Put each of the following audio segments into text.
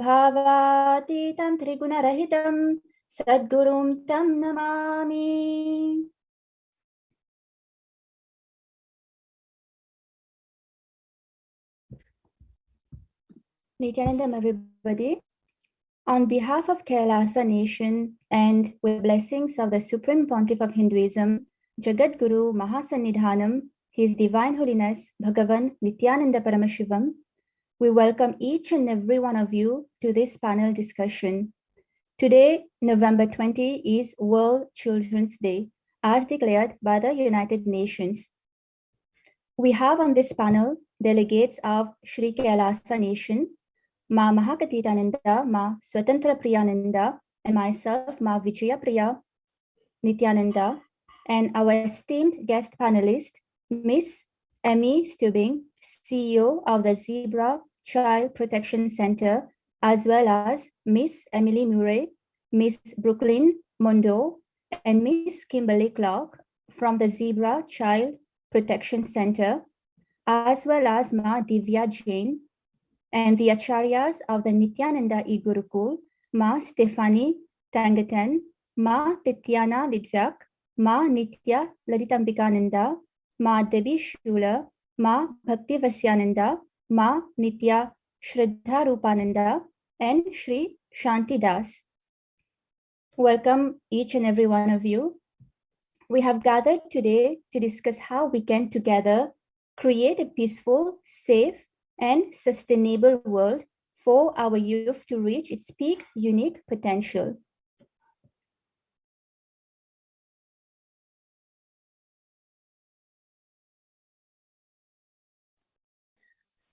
भावातीतं त्रिगुणरहितं सद्गुरुं तं Namami. Nityanandam, everybody. On behalf of Kailasa Nation and with blessings of the Supreme Pontiff of Hinduism, Jagat Guru Mahasannidhanam, His Divine Holiness Bhagavan Nityananda Paramashivam, we welcome each and every one of you to this panel discussion. Today, November 20, is World Children's Day, as declared by the United Nations. We have on this panel delegates of Sri Kailasa Nation, Ma Mahakatitananda, Ma Swatantra Priyananda, and myself, Ma Vijaya Priya Nityananda, and our esteemed guest panelist, Miss Emmy Stubing, CEO of the Zebra Child Protection Center, as well as Miss Emily Murray, Miss Brooklyn Mondo, and Miss Kimberly Clark from the Zebra Child Protection Center, as well as Ma Divya Jain, and the Acharyas of the Nityananda Gurukul, Ma Stephanie Tangatan, Ma Tityana Lidvyak, Ma Nitya Lalitambikananda, Ma Debi Shula, Ma Bhakti Vasyananda, Ma Nitya Shraddha Rupananda, and Shri Shanti Das. Welcome each and every one of you. We have gathered today to discuss how we can together create a peaceful, safe, and sustainable world for our youth to reach its peak unique potential.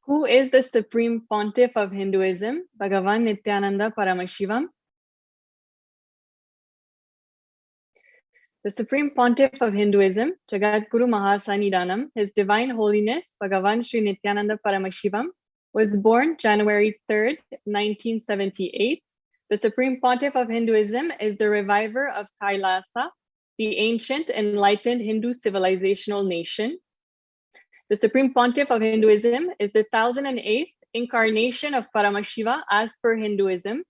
Who is the Supreme Pontiff of Hinduism, Bhagavan Nityananda Paramashivam? The Supreme Pontiff of Hinduism, Jagadguru Mahasannidhanam, His Divine Holiness, Bhagavan Sri Nityananda Paramashivam, was born January 3rd, 1978. The Supreme Pontiff of Hinduism is the reviver of Kailasa, the ancient enlightened Hindu civilizational nation. The Supreme Pontiff of Hinduism is the 1008th incarnation of Paramashiva as per Hinduism,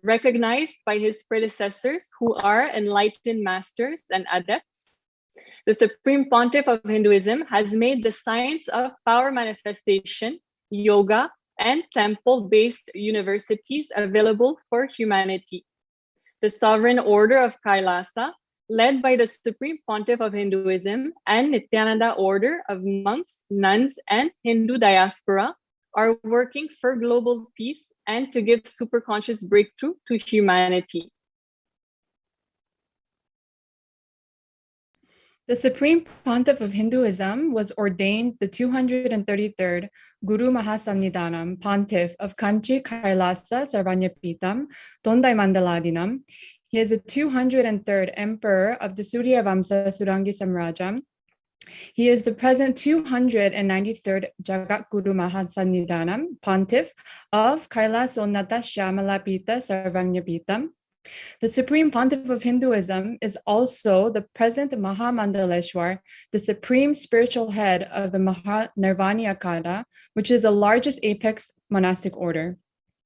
recognized by his predecessors who are enlightened masters and adepts. The Supreme Pontiff of Hinduism has made the science of power manifestation, yoga, and temple-based universities available for humanity. The Sovereign Order of Kailasa, led by the Supreme Pontiff of Hinduism and Nityananda Order of monks, nuns, and Hindu diaspora, are working for global peace and to give superconscious breakthrough to humanity. The Supreme Pontiff of Hinduism was ordained the 233rd Guru Mahasannidhanam Pontiff of Kanchi Kailasa Sarvanyapitam Tondai Mandaladinam. He is the 203rd Emperor of the Surya Vamsa Surangi Samrajam. He is the present 293rd Jagat Guru Mahasannidhanam Pontiff of Kailasonnata Shyamalapita Sarvanyapitam. The Supreme Pontiff of Hinduism is also the present Mahamandaleshwar, the supreme spiritual head of the Nirvani Akada, which is the largest apex monastic order.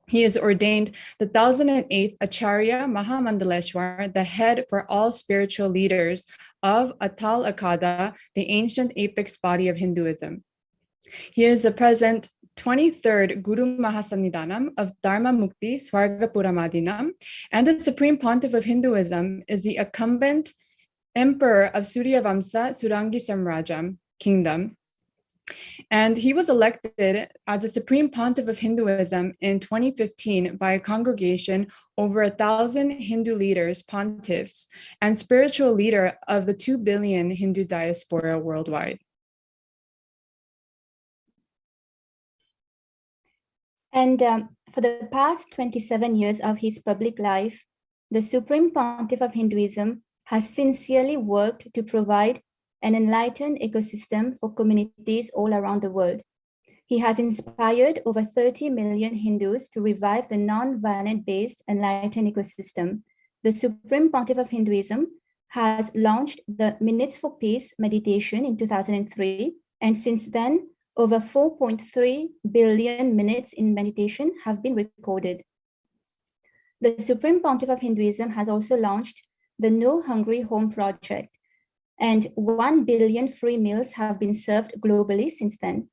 He is ordained the 1008th Acharya Mahamandaleshwar, the head for all spiritual leaders of Atal Akada, the ancient apex body of Hinduism. He is the present 23rd Guru Mahasannidhanam of Dharma Mukti Swargapuramadinam, and the Supreme Pontiff of Hinduism is the incumbent Emperor of Surya Vamsa Surangi Samrajam Kingdom. And he was elected as the Supreme Pontiff of Hinduism in 2015 by a congregation over 1,000 Hindu leaders, pontiffs, and spiritual leader of the 2 billion Hindu diaspora worldwide. And for the past 27 years of his public life, the Supreme Pontiff of Hinduism has sincerely worked to provide an enlightened ecosystem for communities all around the world. He has inspired over 30 million Hindus to revive the non-violent-based enlightened ecosystem. The Supreme Pontiff of Hinduism has launched the Minutes for Peace meditation in 2003, and since then, over 4.3 billion minutes in meditation have been recorded. The Supreme Pontiff of Hinduism has also launched the No Hungry Home Project, and 1 billion free meals have been served globally since then.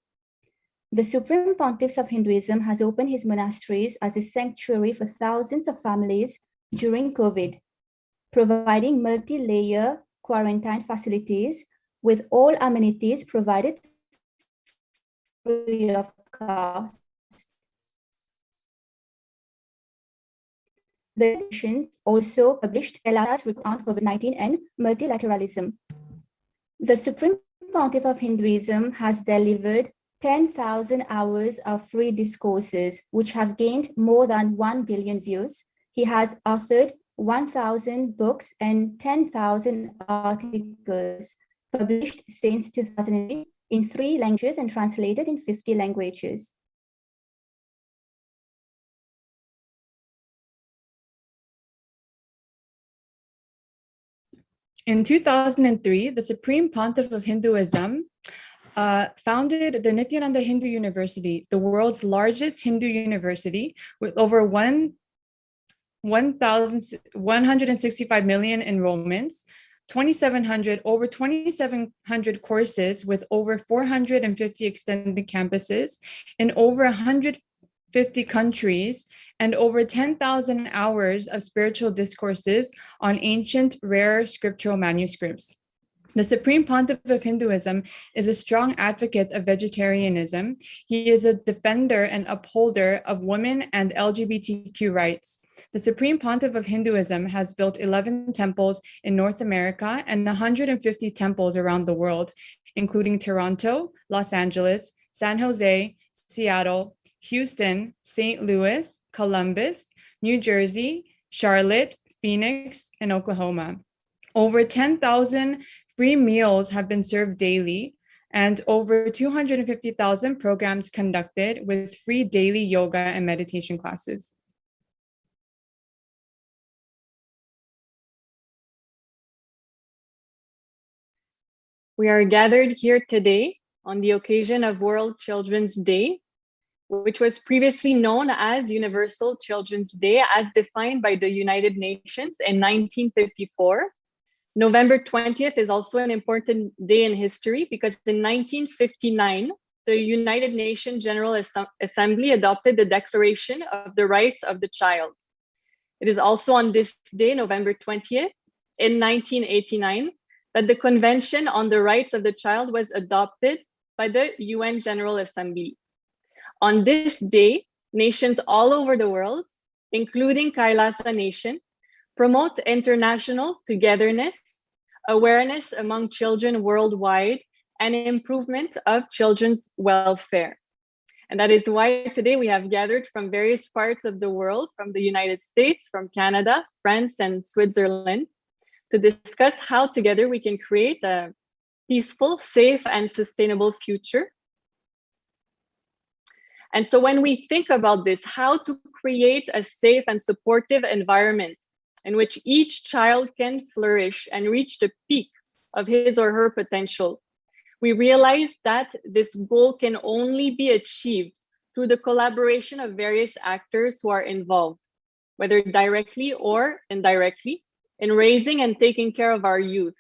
The Supreme Pontiff of Hinduism has opened his monasteries as a sanctuary for thousands of families during COVID, providing multi-layer quarantine facilities with all amenities provided free of cost. The nations also published Kailasa's report on COVID-19 and multilateralism. The Supreme Pontiff of Hinduism has delivered 10,000 hours of free discourses, which have gained more than 1 billion views. He has authored 1,000 books and 10,000 articles published since 2008 in 3 languages and translated in 50 languages. In 2003, the Supreme Pontiff of Hinduism founded the Nityananda Hindu University, the world's largest Hindu university with over 165 million enrollments, over 2,700 courses with over 450 extended campuses in over 150 countries, and over 10,000 hours of spiritual discourses on ancient, rare scriptural manuscripts. The Supreme Pontiff of Hinduism is a strong advocate of vegetarianism. He is a defender and upholder of women and LGBTQ rights. The Supreme Pontiff of Hinduism has built 11 temples in North America and 150 temples around the world, including Toronto, Los Angeles, San Jose, Seattle, Houston, St. Louis, Columbus, New Jersey, Charlotte, Phoenix, and Oklahoma. Over 10,000 free meals have been served daily, and over 250,000 programs conducted with free daily yoga and meditation classes. We are gathered here today on the occasion of World Children's Day, which was previously known as Universal Children's Day as defined by the United Nations in 1954. November 20th is also an important day in history because in 1959, the United Nations General Assembly adopted the Declaration of the Rights of the Child. It is also on this day, November 20th, in 1989, that the Convention on the Rights of the Child was adopted by the UN General Assembly. On this day, nations all over the world, including Kailasa Nation, promote international togetherness, awareness among children worldwide, and improvement of children's welfare. And that is why today we have gathered from various parts of the world, from the United States, from Canada, France, and Switzerland, to discuss how together we can create a peaceful, safe, and sustainable future. And so when we think about this, how to create a safe and supportive environment in which each child can flourish and reach the peak of his or her potential, we realize that this goal can only be achieved through the collaboration of various actors who are involved, whether directly or indirectly, in raising and taking care of our youth.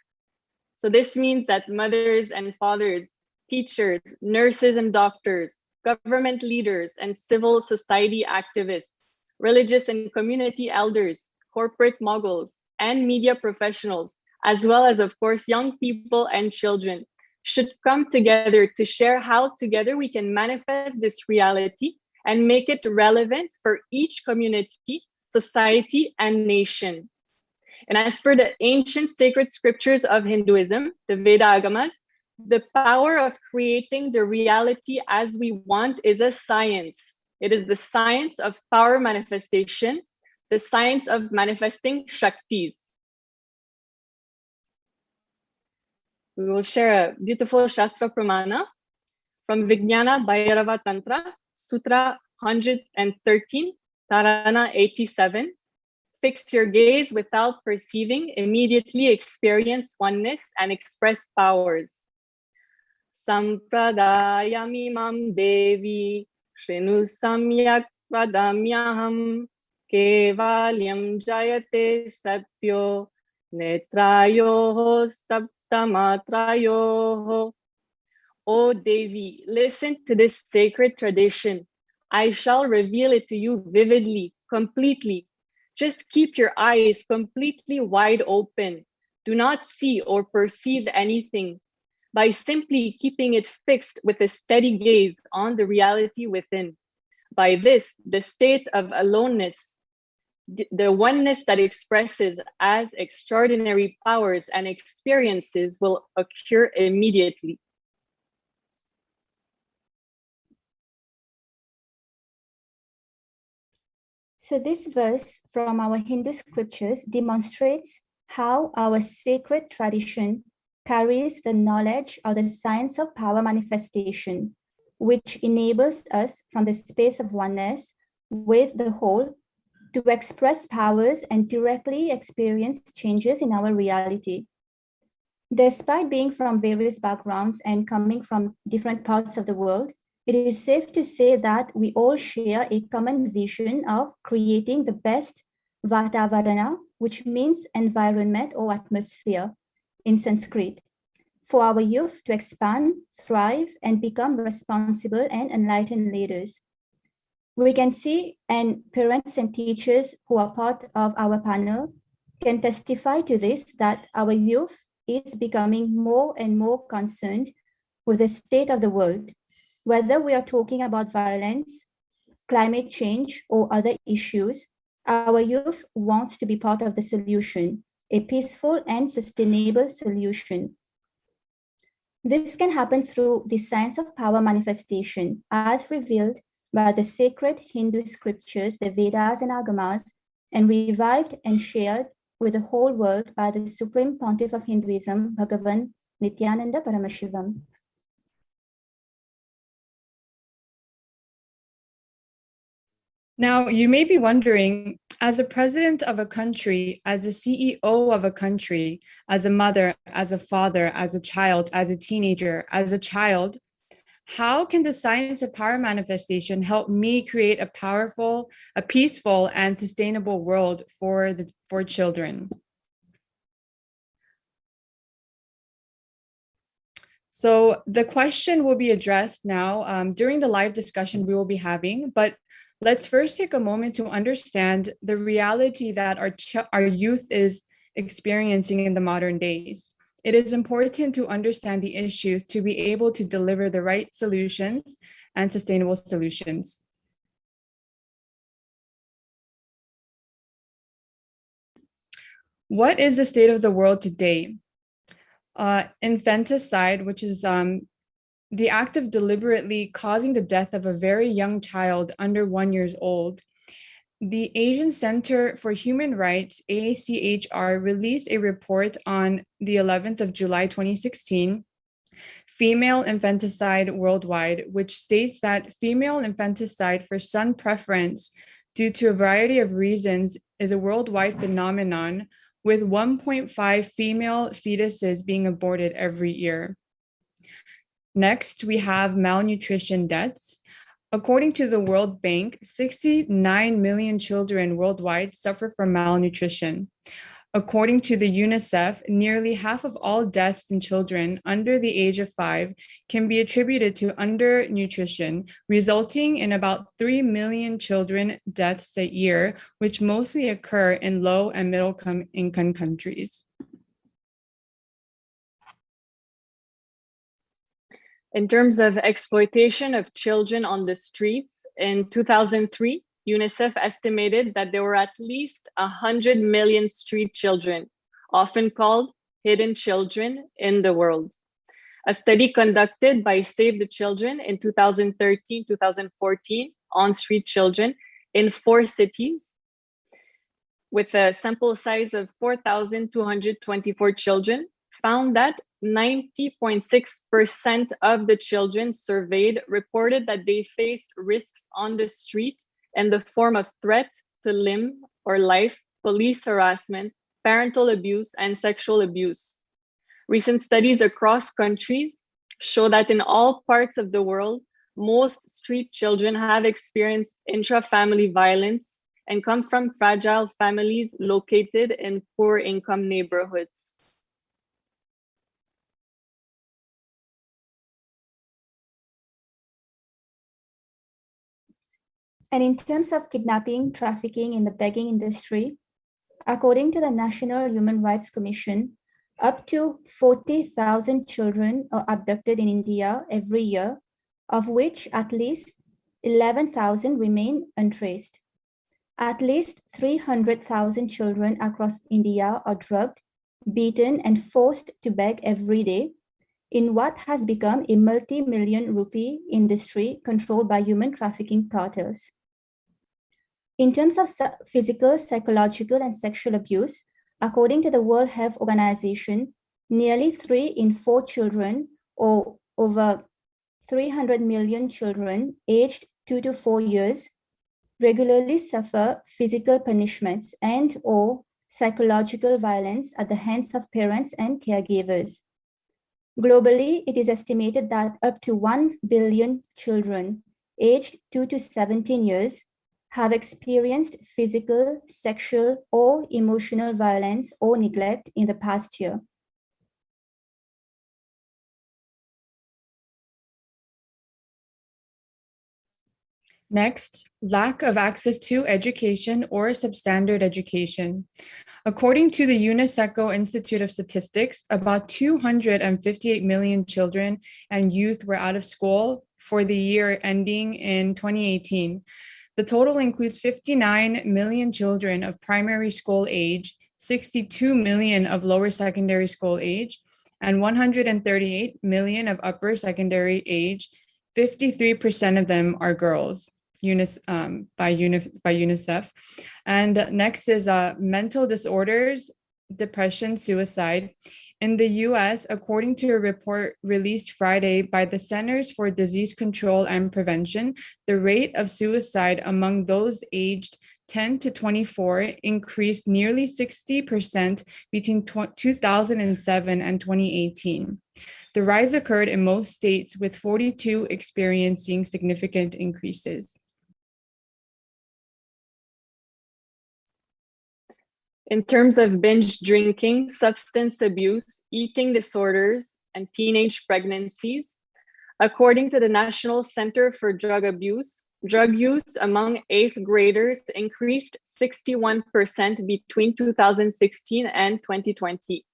So this means that mothers and fathers, teachers, nurses and doctors, government leaders and civil society activists, religious and community elders, corporate moguls, and media professionals, as well as, of course, young people and children, should come together to share how together we can manifest this reality and make it relevant for each community, society, and nation. And as per the ancient sacred scriptures of Hinduism, the Veda Agamas, the power of creating the reality as we want is a science. It is the science of power manifestation, the science of manifesting Shaktis. We will share a beautiful Shastra Pramana from Vijnana Bhairava Tantra, Sutra 113, Tarana 87. Fix your gaze without perceiving, immediately experience oneness and express powers. Sampradayamimam Devi Shrinu Samyak Vadamyaham kevalyam jayate satyo netrayoho staptamatrayoho. O Devi, listen to this sacred tradition. I shall reveal it to you vividly, completely. Just keep your eyes completely wide open. Do not see or perceive anything. By simply keeping it fixed with a steady gaze on the reality within. By this, the state of aloneness, the oneness that expresses as extraordinary powers and experiences will occur immediately. So this verse from our Hindu scriptures demonstrates how our sacred tradition carries the knowledge of the science of power manifestation, which enables us from the space of oneness with the whole to express powers and directly experience changes in our reality. Despite being from various backgrounds and coming from different parts of the world, it is safe to say that we all share a common vision of creating the best Vatavarana, which means environment or atmosphere in Sanskrit, for our youth to expand, thrive, and become responsible and enlightened leaders. We can see, and parents and teachers who are part of our panel can testify to this, that our youth is becoming more and more concerned with the state of the world, whether we are talking about violence, climate change, or other issues. Our youth wants to be part of the solution, a peaceful and sustainable solution. This can happen through the science of power manifestation, as revealed by the sacred Hindu scriptures, the Vedas and Agamas, and revived and shared with the whole world by the Supreme Pontiff of Hinduism, Bhagavan Nityananda Paramashivam. Now, you may be wondering, as a president of a country, as a CEO of a country, as a mother, as a father, as a child, as a teenager, as a child, how can the science of power manifestation help me create a powerful, a peaceful, and sustainable world for children? So the question will be addressed now during the live discussion we will be having, but let's first take a moment to understand the reality that our youth is experiencing in the modern days. It is important to understand the issues to be able to deliver the right solutions and sustainable solutions. What is the state of the world today? Infanticide, which is the act of deliberately causing the death of a very young child under 1 year old. The Asian Center for Human Rights, AACHR, released a report on the 11th of July, 2016, Female Infanticide Worldwide, which states that female infanticide for son preference due to a variety of reasons is a worldwide phenomenon, with 1.5 female fetuses being aborted every year. Next, we have malnutrition deaths. According to the World Bank, 69 million children worldwide suffer from malnutrition. According to the UNICEF, nearly half of all deaths in children under the age of 5 can be attributed to undernutrition, resulting in about 3 million children deaths a year, which mostly occur in low and middle income countries. In terms of exploitation of children on the streets, in 2003, UNICEF estimated that there were at least 100 million street children, often called hidden children, in the world. A study conducted by Save the Children in 2013-2014 on street children in 4 cities, with a sample size of 4,224 children, found that 90.6% of the children surveyed reported that they faced risks on the street in the form of threat to limb or life, police harassment, parental abuse, and sexual abuse. Recent studies across countries show that in all parts of the world, most street children have experienced intra-family violence, and come from fragile families located in poor income neighborhoods. And in terms of kidnapping, trafficking in the begging industry, according to the National Human Rights Commission, up to 40,000 children are abducted in India every year, of which at least 11,000 remain untraced. At least 300,000 children across India are drugged, beaten, and forced to beg every day in what has become a multi-million rupee industry controlled by human trafficking cartels. In terms of physical, psychological, and sexual abuse, according to the World Health Organization, nearly 3 in 4 children, or over 300 million children aged 2 to 4 years, regularly suffer physical punishments and/or psychological violence at the hands of parents and caregivers. Globally, it is estimated that up to 1 billion children aged 2 to 17 years have experienced physical, sexual, or emotional violence or neglect in the past year. Next, lack of access to education or substandard education. According to the UNESCO Institute of Statistics, about 258 million children and youth were out of school for the year ending in 2018. The total includes 59 million children of primary school age, 62 million of lower secondary school age, and 138 million of upper secondary age. 53% of them are girls. By UNICEF. And next is mental disorders, depression, suicide. In the US, according to a report released Friday by the Centers for Disease Control and Prevention, the rate of suicide among those aged 10 to 24 increased nearly 60% between 2007 and 2018. The rise occurred in most states, with 42 experiencing significant increases. In terms of binge drinking, substance abuse, eating disorders, and teenage pregnancies, according to the National Center for Drug Abuse, drug use among 8th graders increased 61% between 2016 and 2020.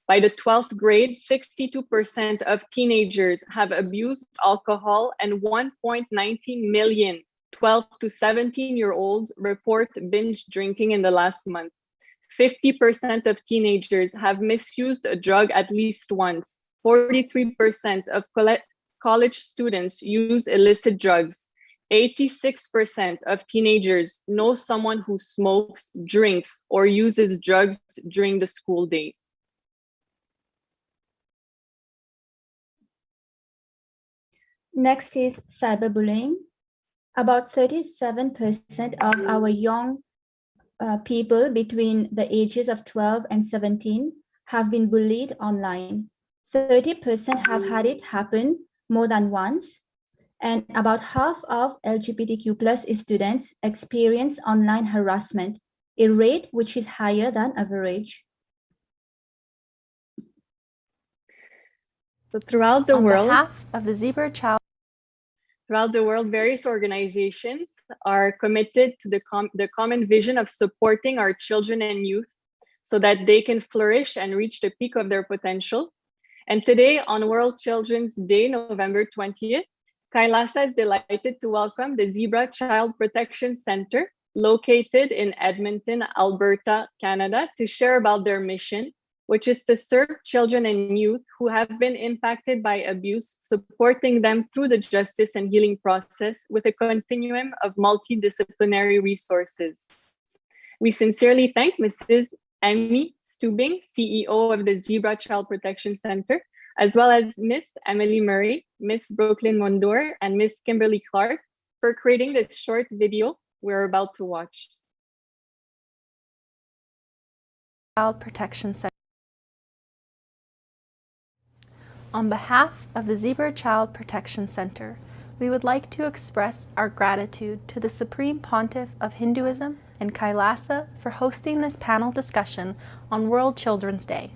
By the 12th grade, 62% of teenagers have abused alcohol, and 1.19 million 12 to 17-year-olds report binge drinking in the last month. 50% of teenagers have misused a drug at least once. 43% of college students use illicit drugs. 86% of teenagers know someone who smokes, drinks, or uses drugs during the school day. Next is cyberbullying. About 37% of our young people between the ages of 12 and 17 have been bullied online. 30% have had it happen more than once, and about half of LGBTQ+ students experience online harassment, a rate which is higher than average. So throughout the world, various organizations are committed to the common vision of supporting our children and youth so that they can flourish and reach the peak of their potential. And today, on World Children's Day, November 20th, Kailasa is delighted to welcome the Zebra Child Protection Center, located in Edmonton, Alberta, Canada, to share about their mission, which is to serve children and youth who have been impacted by abuse, supporting them through the justice and healing process with a continuum of multidisciplinary resources. We sincerely thank Mrs. Amy Stubing, CEO of the Zebra Child Protection Center, as well as Miss Emily Murray, Miss Brooklyn Mondor, and Miss Kimberly Clark for creating this short video we're about to watch. Child Protection Center. On behalf of the Zebra Child Protection Center, we would like to express our gratitude to the Supreme Pontiff of Hinduism and Kailasa for hosting this panel discussion on World Children's Day,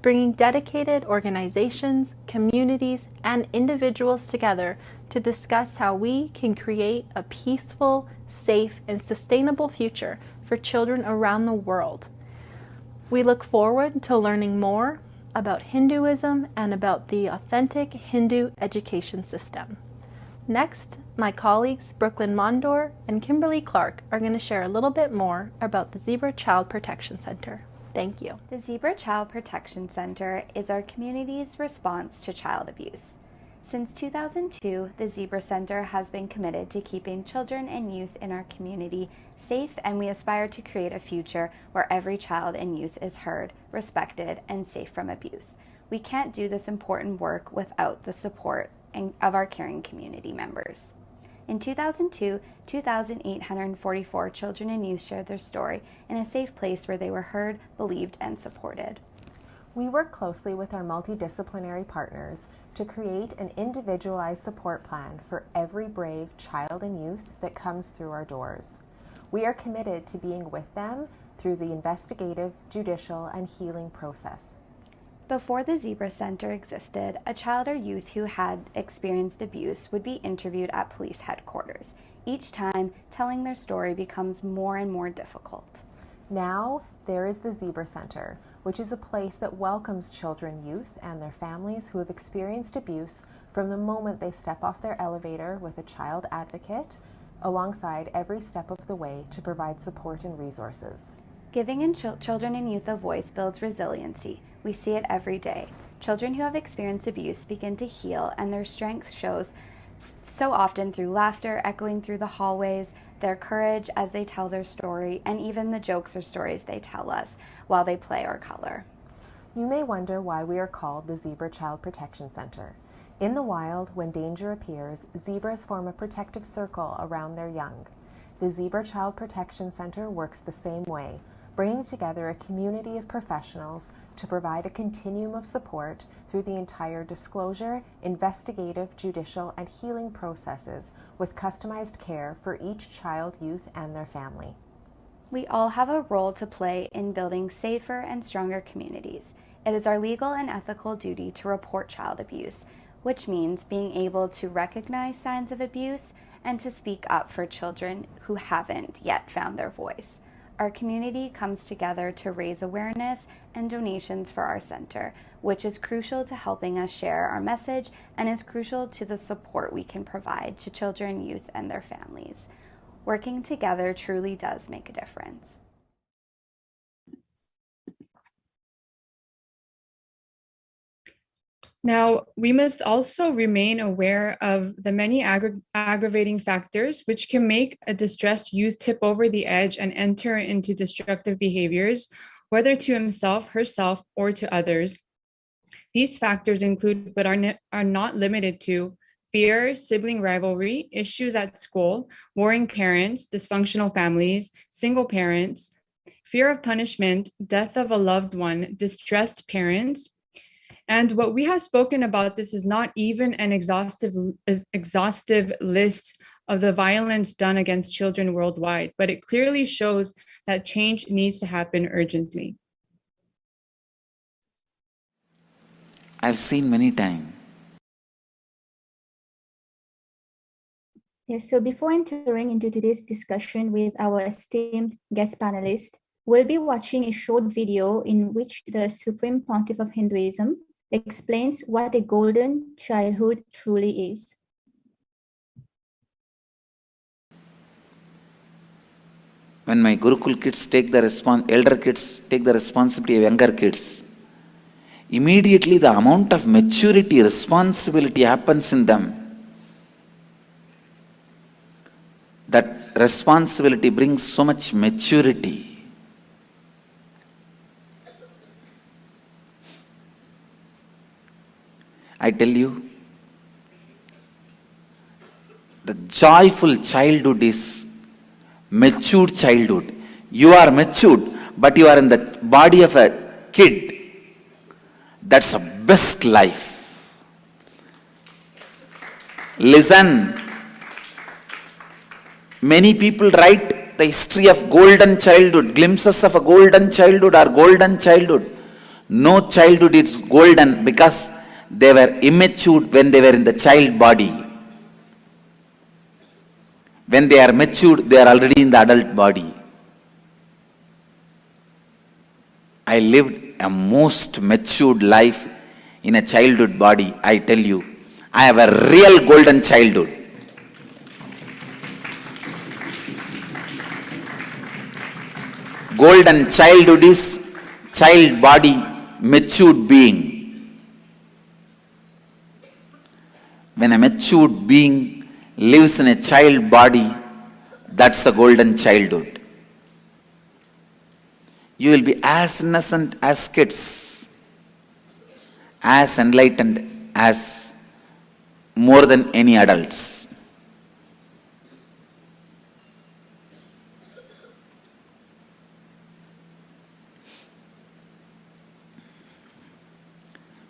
bringing dedicated organizations, communities, and individuals together to discuss how we can create a peaceful, safe, and sustainable future for children around the world. We look forward to learning more about Hinduism and about the authentic Hindu education system. Next, my colleagues Brooklyn Mondor and Kimberly Clark are going to share a little bit more about the Zebra Child Protection Center. Thank you. The Zebra Child Protection Center is our community's response to child abuse. Since 2002, the Zebra Center has been committed to keeping children and youth in our community safe, and we aspire to create a future where every child and youth is heard, respected, and safe from abuse. We can't do this important work without the support of our caring community members. In 2002, 2,844 children and youth shared their story in a safe place where they were heard, believed, and supported. We work closely with our multidisciplinary partners to create an individualized support plan for every brave child and youth that comes through our doors. We are committed to being with them through the investigative, judicial, and healing process. Before the Zebra Center existed, a child or youth who had experienced abuse would be interviewed at police headquarters. Each time, telling their story becomes more and more difficult. Now, there is the Zebra Center, which is a place that welcomes children, youth, and their families who have experienced abuse from the moment they step off their elevator with a child advocate, alongside every step of the way to provide support and resources. Giving children and youth a voice builds resiliency. We see it every day. Children who have experienced abuse begin to heal, and their strength shows so often through laughter echoing through the hallways, their courage as they tell their story, and even the jokes or stories they tell us while they play or color. You may wonder why we are called the Zebra Child Protection Center. In the wild, when danger appears, zebras form a protective circle around their young. The Zebra Child Protection Center works the same way, bringing together a community of professionals to provide a continuum of support through the entire disclosure, investigative, judicial, and healing processes with customized care for each child, youth, and their family. We all have a role to play in building safer and stronger communities. It is our legal and ethical duty to report child abuse, which means being able to recognize signs of abuse and to speak up for children who haven't yet found their voice. Our community comes together to raise awareness and donations for our center, which is crucial to helping us share our message and is crucial to the support we can provide to children, youth, and their families. Working together truly does make a difference. Now, we must also remain aware of the many aggravating factors which can make a distressed youth tip over the edge and enter into destructive behaviors, whether to himself, herself, or to others. These factors include, but are not limited to, fear, sibling rivalry, issues at school, warring parents, dysfunctional families, single parents, fear of punishment, death of a loved one, distressed parents. And what we have spoken about, this is not even an exhaustive list of the violence done against children worldwide, but it clearly shows that change needs to happen urgently. I've seen many times. Yes, so before entering into today's discussion with our esteemed guest panelist, we'll be watching a short video in which the Supreme Pontiff of Hinduism explains what a golden childhood truly is. When my Gurukul kids take the elder kids take the responsibility of younger kids, immediately the amount of maturity, responsibility happens in them. That responsibility brings so much maturity. I tell you, the joyful childhood is matured childhood. You are matured, but you are in the body of a kid. That's the best life. Listen. Many people write the history of golden childhood, glimpses of a golden childhood or golden childhood. No childhood is golden because they were immature when they were in the child body. When they are mature, they are already in the adult body. I lived a most matured life in a childhood body. I tell you, I have a real golden childhood. Golden childhood is child body, matured being. When a matured being lives in a child body, that's the golden childhood. You will be as innocent as kids, as enlightened as more than any adults.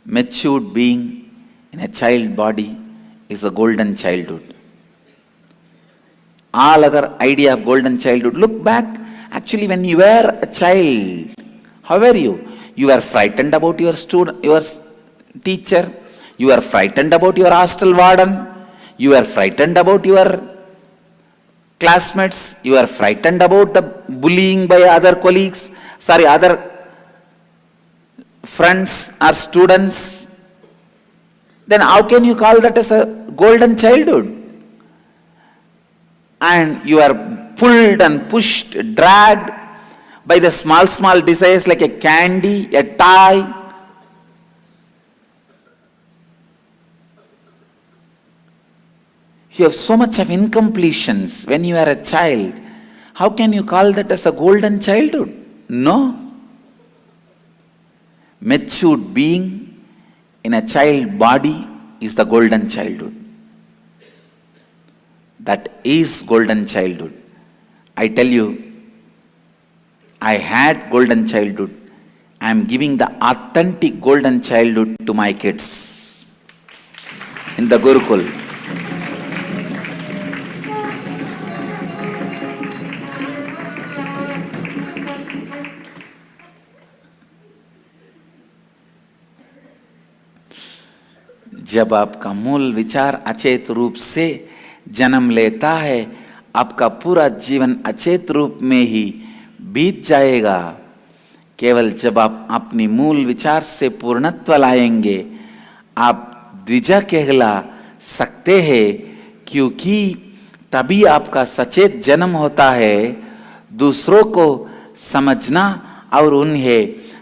Matured being in a child body is a golden childhood. All other idea of golden childhood, look back, actually when you were a child, how were you? You were frightened about your student, your teacher, you were frightened about your hostel warden, you were frightened about your classmates, you were frightened about the bullying by other colleagues, other friends or students. Then how can you call that as a golden childhood? And you are pulled and pushed, dragged by the small desires like a candy, a toy. You have so much of incompletions when you are a child. How can you call that as a golden childhood? No. Matured being in a child body is the golden childhood. That is golden childhood. I tell you, I had golden childhood. I am giving the authentic golden childhood to my kids in the Gurukul. जब आपका मूल विचार अचेत रूप से जन्म लेता है, आपका पूरा जीवन अचेत रूप में ही बीत जाएगा। केवल जब आप अपनी मूल विचार से पूर्णत्व लाएंगे, आप द्विजा कहला सकते हैं, क्योंकि तभी आपका सचेत जन्म होता है। दूसरों को समझना और उन्हें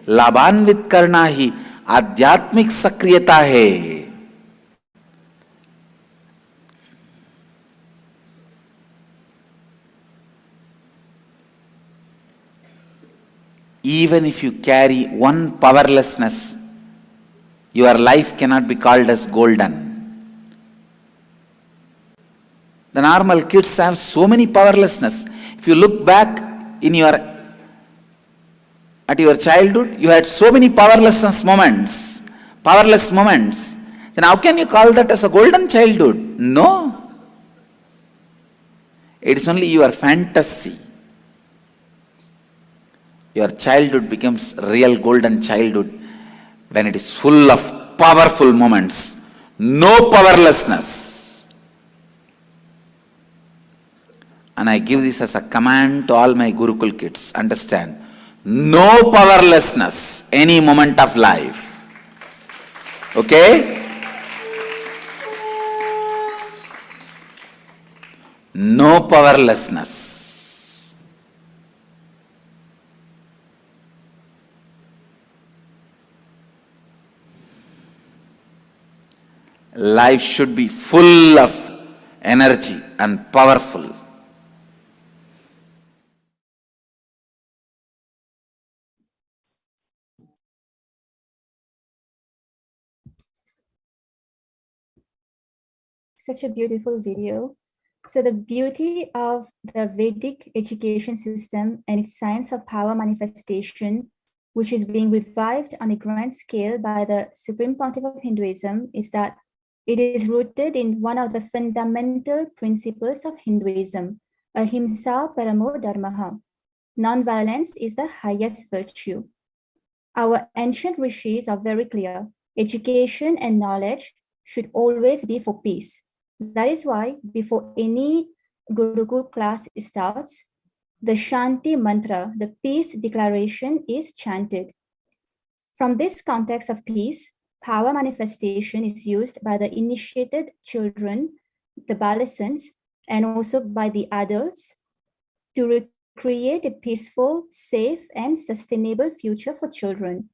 लाभान्वित करना ही आध्यात्मिक सक्रियता है। Even if you carry one powerlessness, your life cannot be called as golden. The normal kids have so many powerlessness. If you look back at your childhood, you had so many powerless moments. Then how can you call that as a golden childhood? No. It is only your fantasy. Your childhood becomes real golden childhood when it is full of powerful moments. No powerlessness. And I give this as a command to all my Gurukul kids. Understand? No powerlessness any moment of life. Okay? No powerlessness. Life should be full of energy and powerful. Such a beautiful video. So the beauty of the Vedic education system and its science of power manifestation, which is being revived on a grand scale by the Supreme Pontiff of Hinduism, is that it is rooted in one of the fundamental principles of Hinduism, Ahimsa paramo dharmaha. Non-violence is the highest virtue. Our ancient rishis are very clear. Education and knowledge should always be for peace. That is why before any Gurukul class starts, the Shanti Mantra, the peace declaration, is chanted. From this context of peace, power manifestation is used by the initiated children, the balasants, and also by the adults to create a peaceful, safe, and sustainable future for children.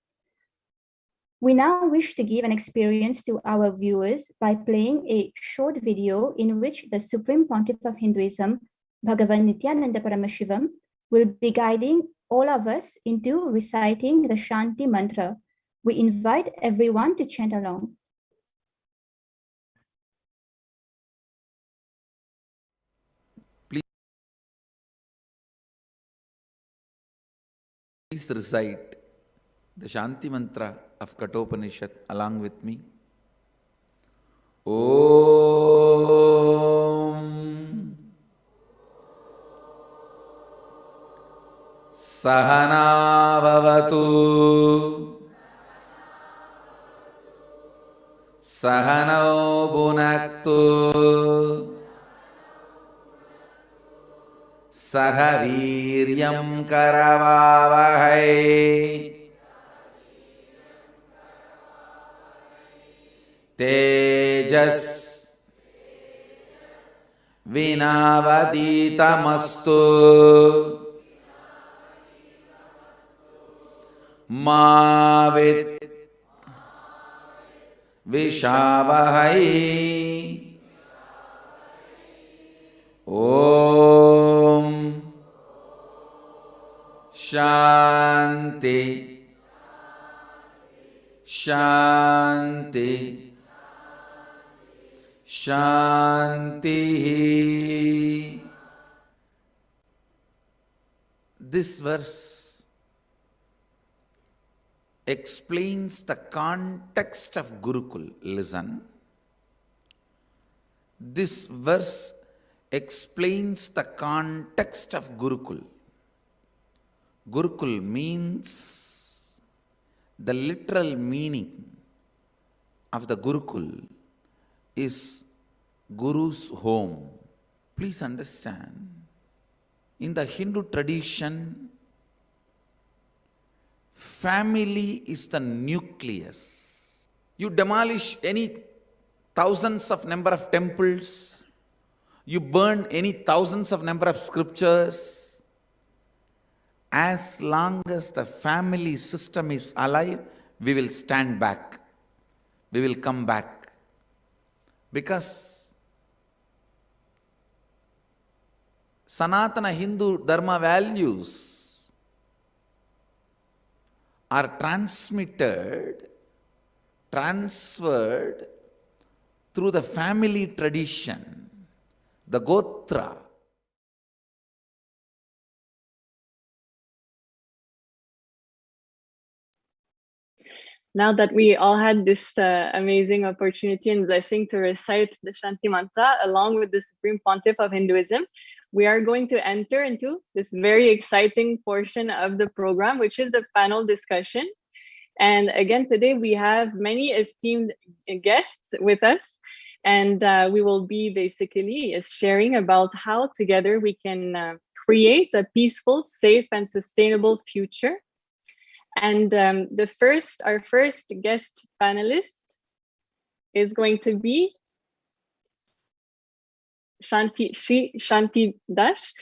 We now wish to give an experience to our viewers by playing a short video in which the Supreme Pontiff of Hinduism, Bhagavan Nityananda Paramashivam, will be guiding all of us into reciting the Shanti Mantra. We invite everyone to chant along. Please recite the Shanti Mantra of Kathopanishad along with me. Om Sahana Bhavatu Sahano Bhunaktu Sahaviryam Karavavahai Tejas Vinavaditamastu Mavit Vishavahai Om Shanti Shanti Shanti. This verse explains the context of Gurukul. Listen. This verse explains the context of Gurukul. Gurukul means, the literal meaning of the Gurukul is Guru's home. Please understand, in the Hindu tradition, family is the nucleus. You demolish any thousands of number of temples, you burn any thousands of number of scriptures, as long as the family system is alive, we will stand back. We will come back. Because Sanatana Hindu Dharma values are transferred through the family tradition, the Gotra. Now that we all had this amazing opportunity and blessing to recite the Shanti Mantra along with the Supreme Pontiff of Hinduism, we are going to enter into this very exciting portion of the program, which is the panel discussion. And again, today we have many esteemed guests with us, and we will be basically sharing about how together we can create a peaceful, safe, and sustainable future. And our first guest panelist is going to be Shanti Dash.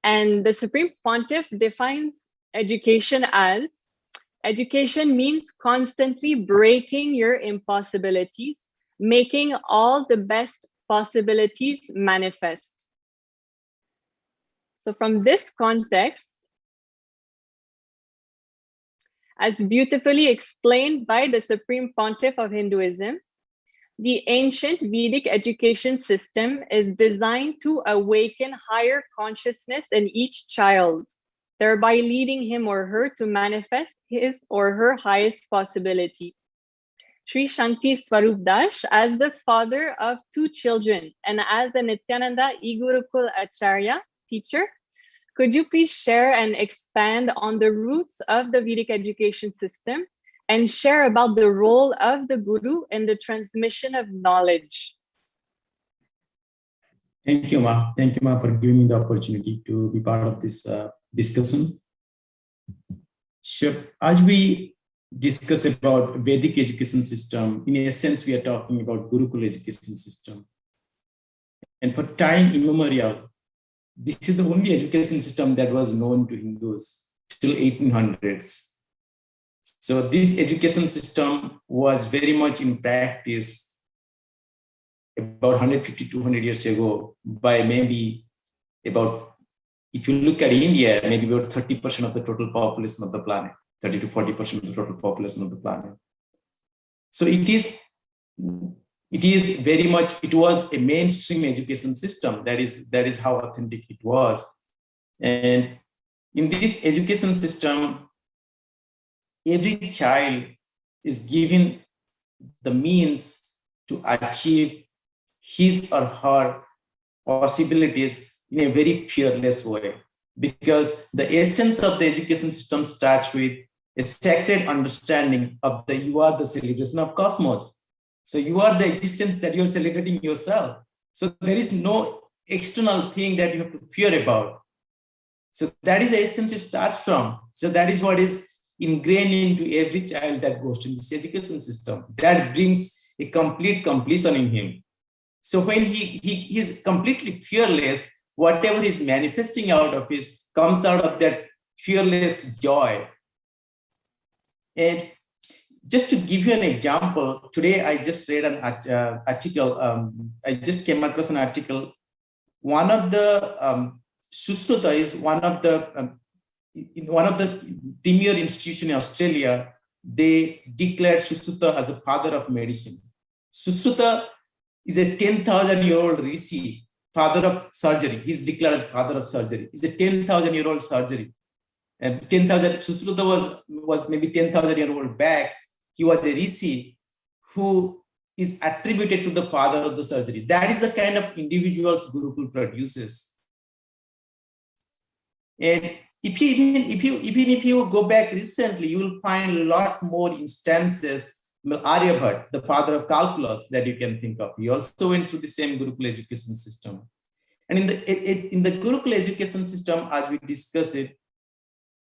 And the Supreme Pontiff defines education as, education means constantly breaking your impossibilities, making all the best possibilities manifest. So from this context, as beautifully explained by the Supreme Pontiff of Hinduism, the ancient Vedic education system is designed to awaken higher consciousness in each child, thereby leading him or her to manifest his or her highest possibility. Sri Shanti Swarup Dash, as the father of 2 children and as a Nityananda Igurukul Acharya, teacher. Could you please share and expand on the roots of the Vedic education system and share about the role of the Guru in the transmission of knowledge? Thank you, Ma. Thank you, Ma, for giving me the opportunity to be part of this discussion. Sure. As we discuss about Vedic education system, in essence, we are talking about Gurukul education system. And for time immemorial, this is the only education system that was known to Hindus till 1800s. So this education system was very much in practice about 150, 200 years ago by maybe about, if you look at India, maybe about 30% of the total population of the planet, 30 to 40% of the total population of the planet. So it is very much, it was a mainstream education system. That is how authentic it was. And in this education system, every child is given the means to achieve his or her possibilities in a very fearless way, because the essence of the education system starts with a sacred understanding of the you are the celebration of cosmos. So you are the existence that you're celebrating yourself. So there is no external thing that you have to fear about. So that is the essence it starts from. So that is what is ingrained into every child that goes to this education system. That brings a complete completion in him. So when he is completely fearless, whatever is manifesting out of his comes out of that fearless joy. And just to give you an example, today I just read an article. I just came across an article. One of the Susruta is one of the premier institutions in Australia. They declared Susruta as a father of medicine. Susruta is a 10,000-year-old rishi, father of surgery. He's declared as father of surgery. He's a 10,000-year-old surgery. And 10,000, Susruta was maybe 10,000-year-old back. He was a rishi who is attributed to the father of the surgery. That is the kind of individuals Gurukul produces. And if you go back recently, you will find a lot more instances. Aryabhat, the father of calculus, that you can think of. He also went through the same Gurukul education system. And in the Gurukul education system, as we discuss it,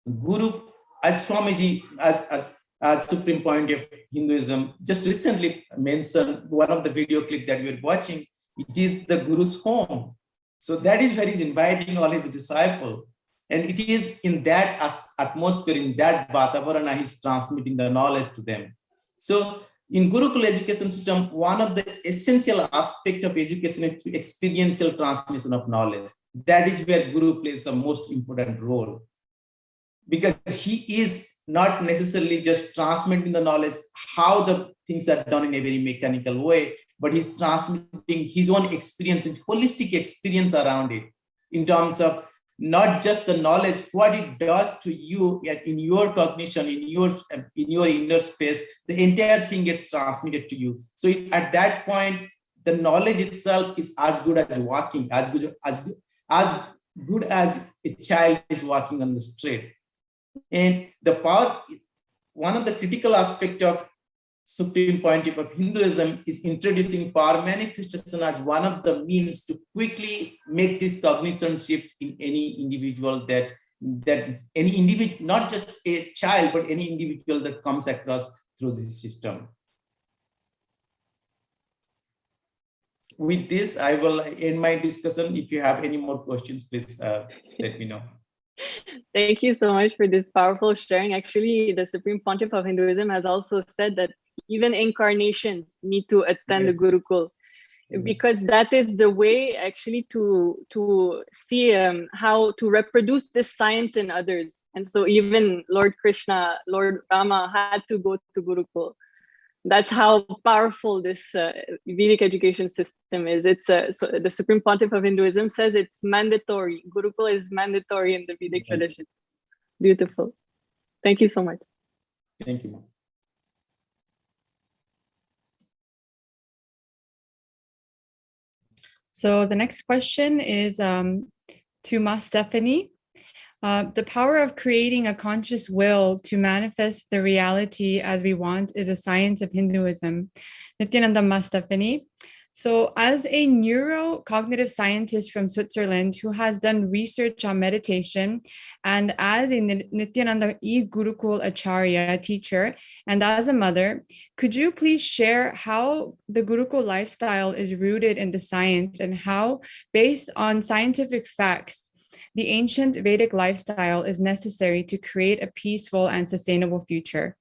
Guru, as Swamiji, as Supreme Pontiff of Hinduism, just recently mentioned one of the video clip that we were watching, it is the Guru's home. So that is where he's inviting all his disciples. And it is in that atmosphere, in that Vatavarana, he's transmitting the knowledge to them. So in Gurukul education system, one of the essential aspects of education is experiential transmission of knowledge. That is where Guru plays the most important role. Because he is not necessarily just transmitting the knowledge, how the things are done in a very mechanical way, but he's transmitting his own experience, his holistic experience around it, in terms of not just the knowledge, what it does to you in your cognition, in your inner space, the entire thing gets transmitted to you. So at that point, the knowledge itself is as good as walking, as good as a child is walking on the street. And the power, one of the critical aspects of Supreme Pontiff of Hinduism is introducing power manifestation as one of the means to quickly make this cognition shift in any individual that any individual, not just a child, but any individual that comes across through this system. With this, I will end my discussion. If you have any more questions, please let me know. Thank you so much for this powerful sharing. Actually, the Supreme Pontiff of Hinduism has also said that even incarnations need to attend the Gurukul, because that is the way actually to see how to reproduce this science in others. And so even Lord Krishna, Lord Rama had to go to Gurukul. That's how powerful this Vedic education system is. It's so the Supreme Pontiff of Hinduism says it's mandatory. Gurukul is mandatory in the Vedic tradition. Beautiful. Thank you so much. Thank you. So the next question is, To Ma Stephanie, the power of creating a conscious will to manifest the reality as we want is a science of Hinduism. Nityananda Ma Stephanie. So as a neurocognitive scientist from Switzerland who has done research on meditation, and as a Nityananda E Gurukul Acharya teacher, and as a mother, could you please share how the Gurukul lifestyle is rooted in the science and how, based on scientific facts, the ancient Vedic lifestyle is necessary to create a peaceful and sustainable future?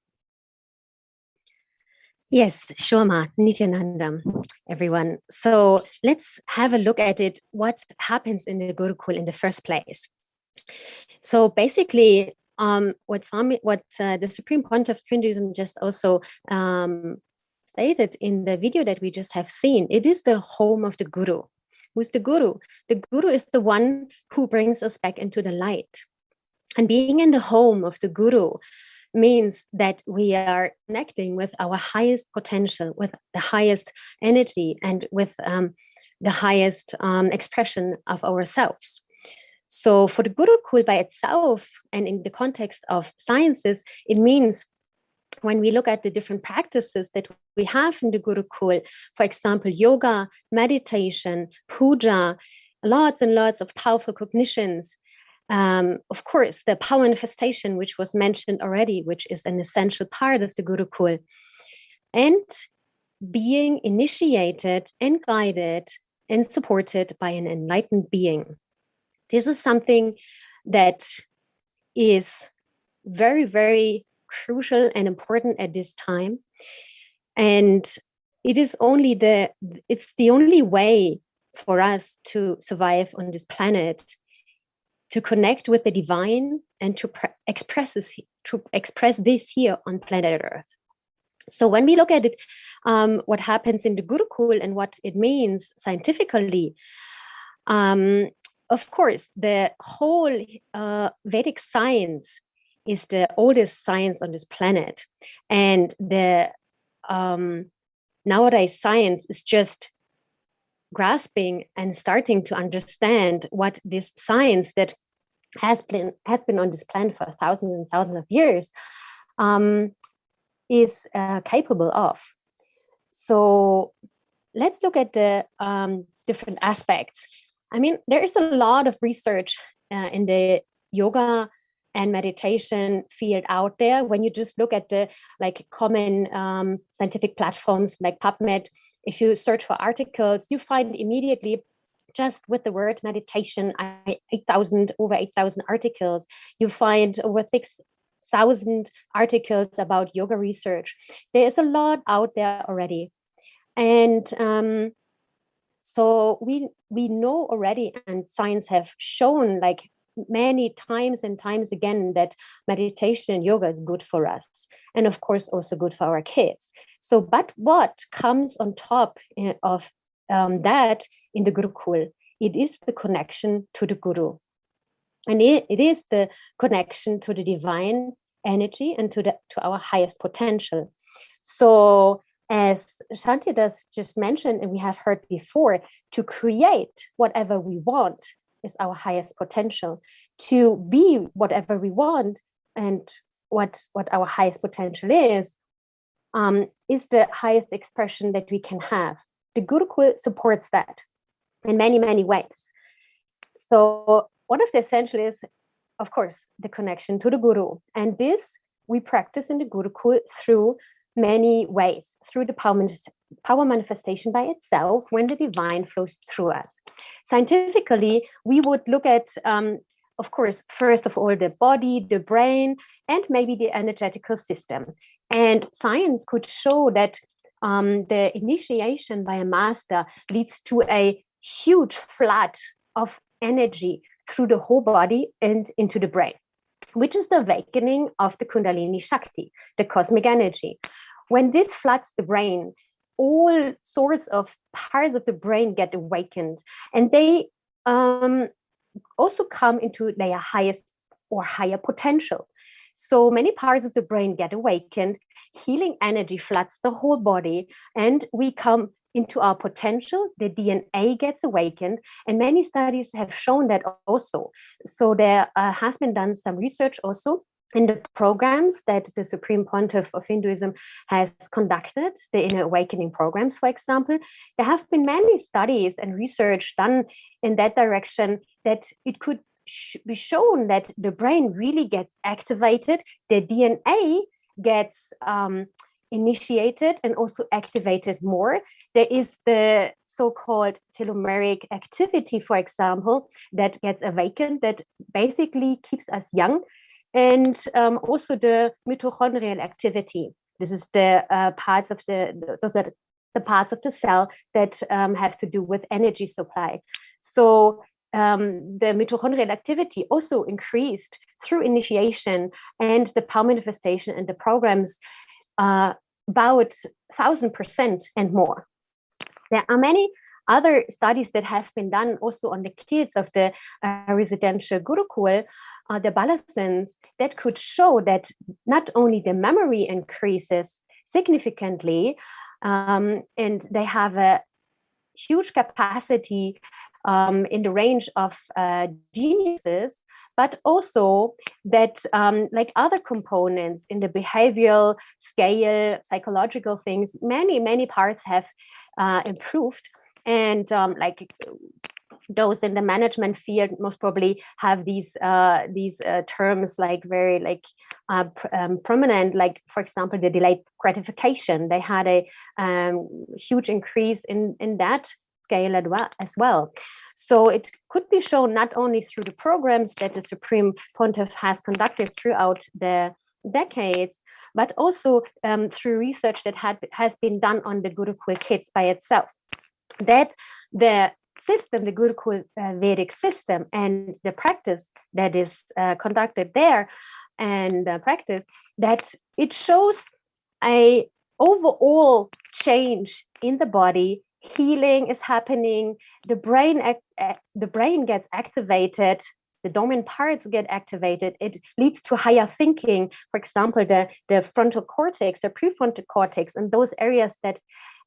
Yes, sure, Ma, Nityananda, everyone. So let's have a look at it, what happens in the Gurukul in the first place. So basically, what the Supreme Pontiff of Hinduism just also stated in the video that we just have seen, it is the home of the Guru. Who's the Guru? The Guru is the one who brings us back into the light. And being in the home of the Guru means that we are connecting with our highest potential, with the highest energy, and with the highest expression of ourselves. So for the Gurukul by itself, and in the context of sciences, it means when we look at the different practices that we have in the Gurukul, for example, yoga, meditation, puja, lots and lots of powerful cognitions. Of course, the power manifestation, which was mentioned already, which is an essential part of the Gurukul, and being initiated and guided and supported by an enlightened being. This is something that is very, very crucial and important at this time. And it is it's the only way for us to survive on this planet, to connect with the divine and to express this here on planet Earth. So when we look at it, what happens in the Gurukul and what it means scientifically, of course, the whole Vedic science is the oldest science on this planet. And the nowadays science is just grasping and starting to understand what this science that has been on this planet for thousands and thousands of years is capable of. So let's look at the different aspects. I mean, there is a lot of research in the yoga and meditation field out there. When you just look at the common scientific platforms like PubMed, if you search for articles, you find immediately just with the word meditation, over 8,000 articles. You find over 6,000 articles about yoga research. There is a lot out there already. And so we know already, and science have shown many times and times again that meditation and yoga is good for us. And of course, also good for our kids. So, but what comes on top of that in the Gurukul, it is the connection to the Guru. And it is the connection to the divine energy and to our highest potential. So as Shanti does just mentioned, and we have heard before, to create whatever we want is our highest potential. To be whatever we want and what our highest potential is the highest expression that we can have. The Gurukul supports that in many, many ways. So one of the essential is, of course, the connection to the Guru. And this we practice in the Gurukul through many ways, through the power manifestation by itself when the divine flows through us. Scientifically, we would look at, of course, first of all, the body, the brain, and maybe the energetical system. And science could show that the initiation by a master leads to a huge flood of energy through the whole body and into the brain, which is the awakening of the Kundalini Shakti, the cosmic energy. When this floods the brain, all sorts of parts of the brain get awakened, and they also come into their highest or higher potential. So many parts of the brain get awakened, healing energy floods the whole body, and we come into our potential, the DNA gets awakened, and many studies have shown that also. So there has been done some research also in the programs that the Supreme Pontiff of Hinduism has conducted, the Inner Awakening programs, for example. There have been many studies and research done in that direction that it could be shown that the brain really gets activated, the DNA gets initiated and also activated more. There is the so-called telomeric activity, for example, that gets awakened, that basically keeps us young, and also the mitochondrial activity. This is the parts of those are the parts of the cell that have to do with energy supply. So the mitochondrial activity also increased through initiation and the power manifestation and the programs about 1,000% and more. There are many other studies that have been done also on the kids of the residential Gurukul, the adolescents, that could show that not only the memory increases significantly, and they have a huge capacity in the range of geniuses, but also that like other components in the behavioral scale, psychological things, many parts have improved. And like those in the management field most probably have these terms like very like prominent, like for example, the delayed gratification. They had a huge increase in that scale as well. So it could be shown not only through the programs that the Supreme Pontiff has conducted throughout the decades, but also through research that has been done on the Gurukul kids by itself. That the system, the Gurukul Vedic system, and the practice that is conducted there, and practice, that it shows a overall change in the body. Healing is happening. The brain gets activated. The dormant parts get activated. It leads to higher thinking. For example, the frontal cortex, the prefrontal cortex, and those areas that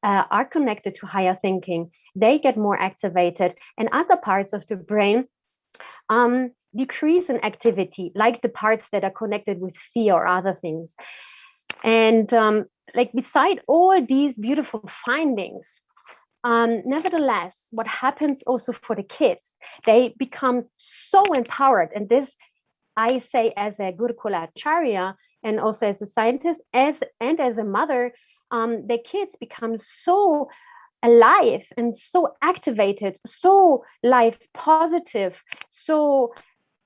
are connected to higher thinking, they get more activated. And other parts of the brain decrease in activity, like the parts that are connected with fear or other things. And like beside all these beautiful findings, nevertheless, what happens also for the kids, they become so empowered. And this, I say as a Gurukula Acharya and also as a scientist and as a mother, the kids become so alive and so activated, so life positive, so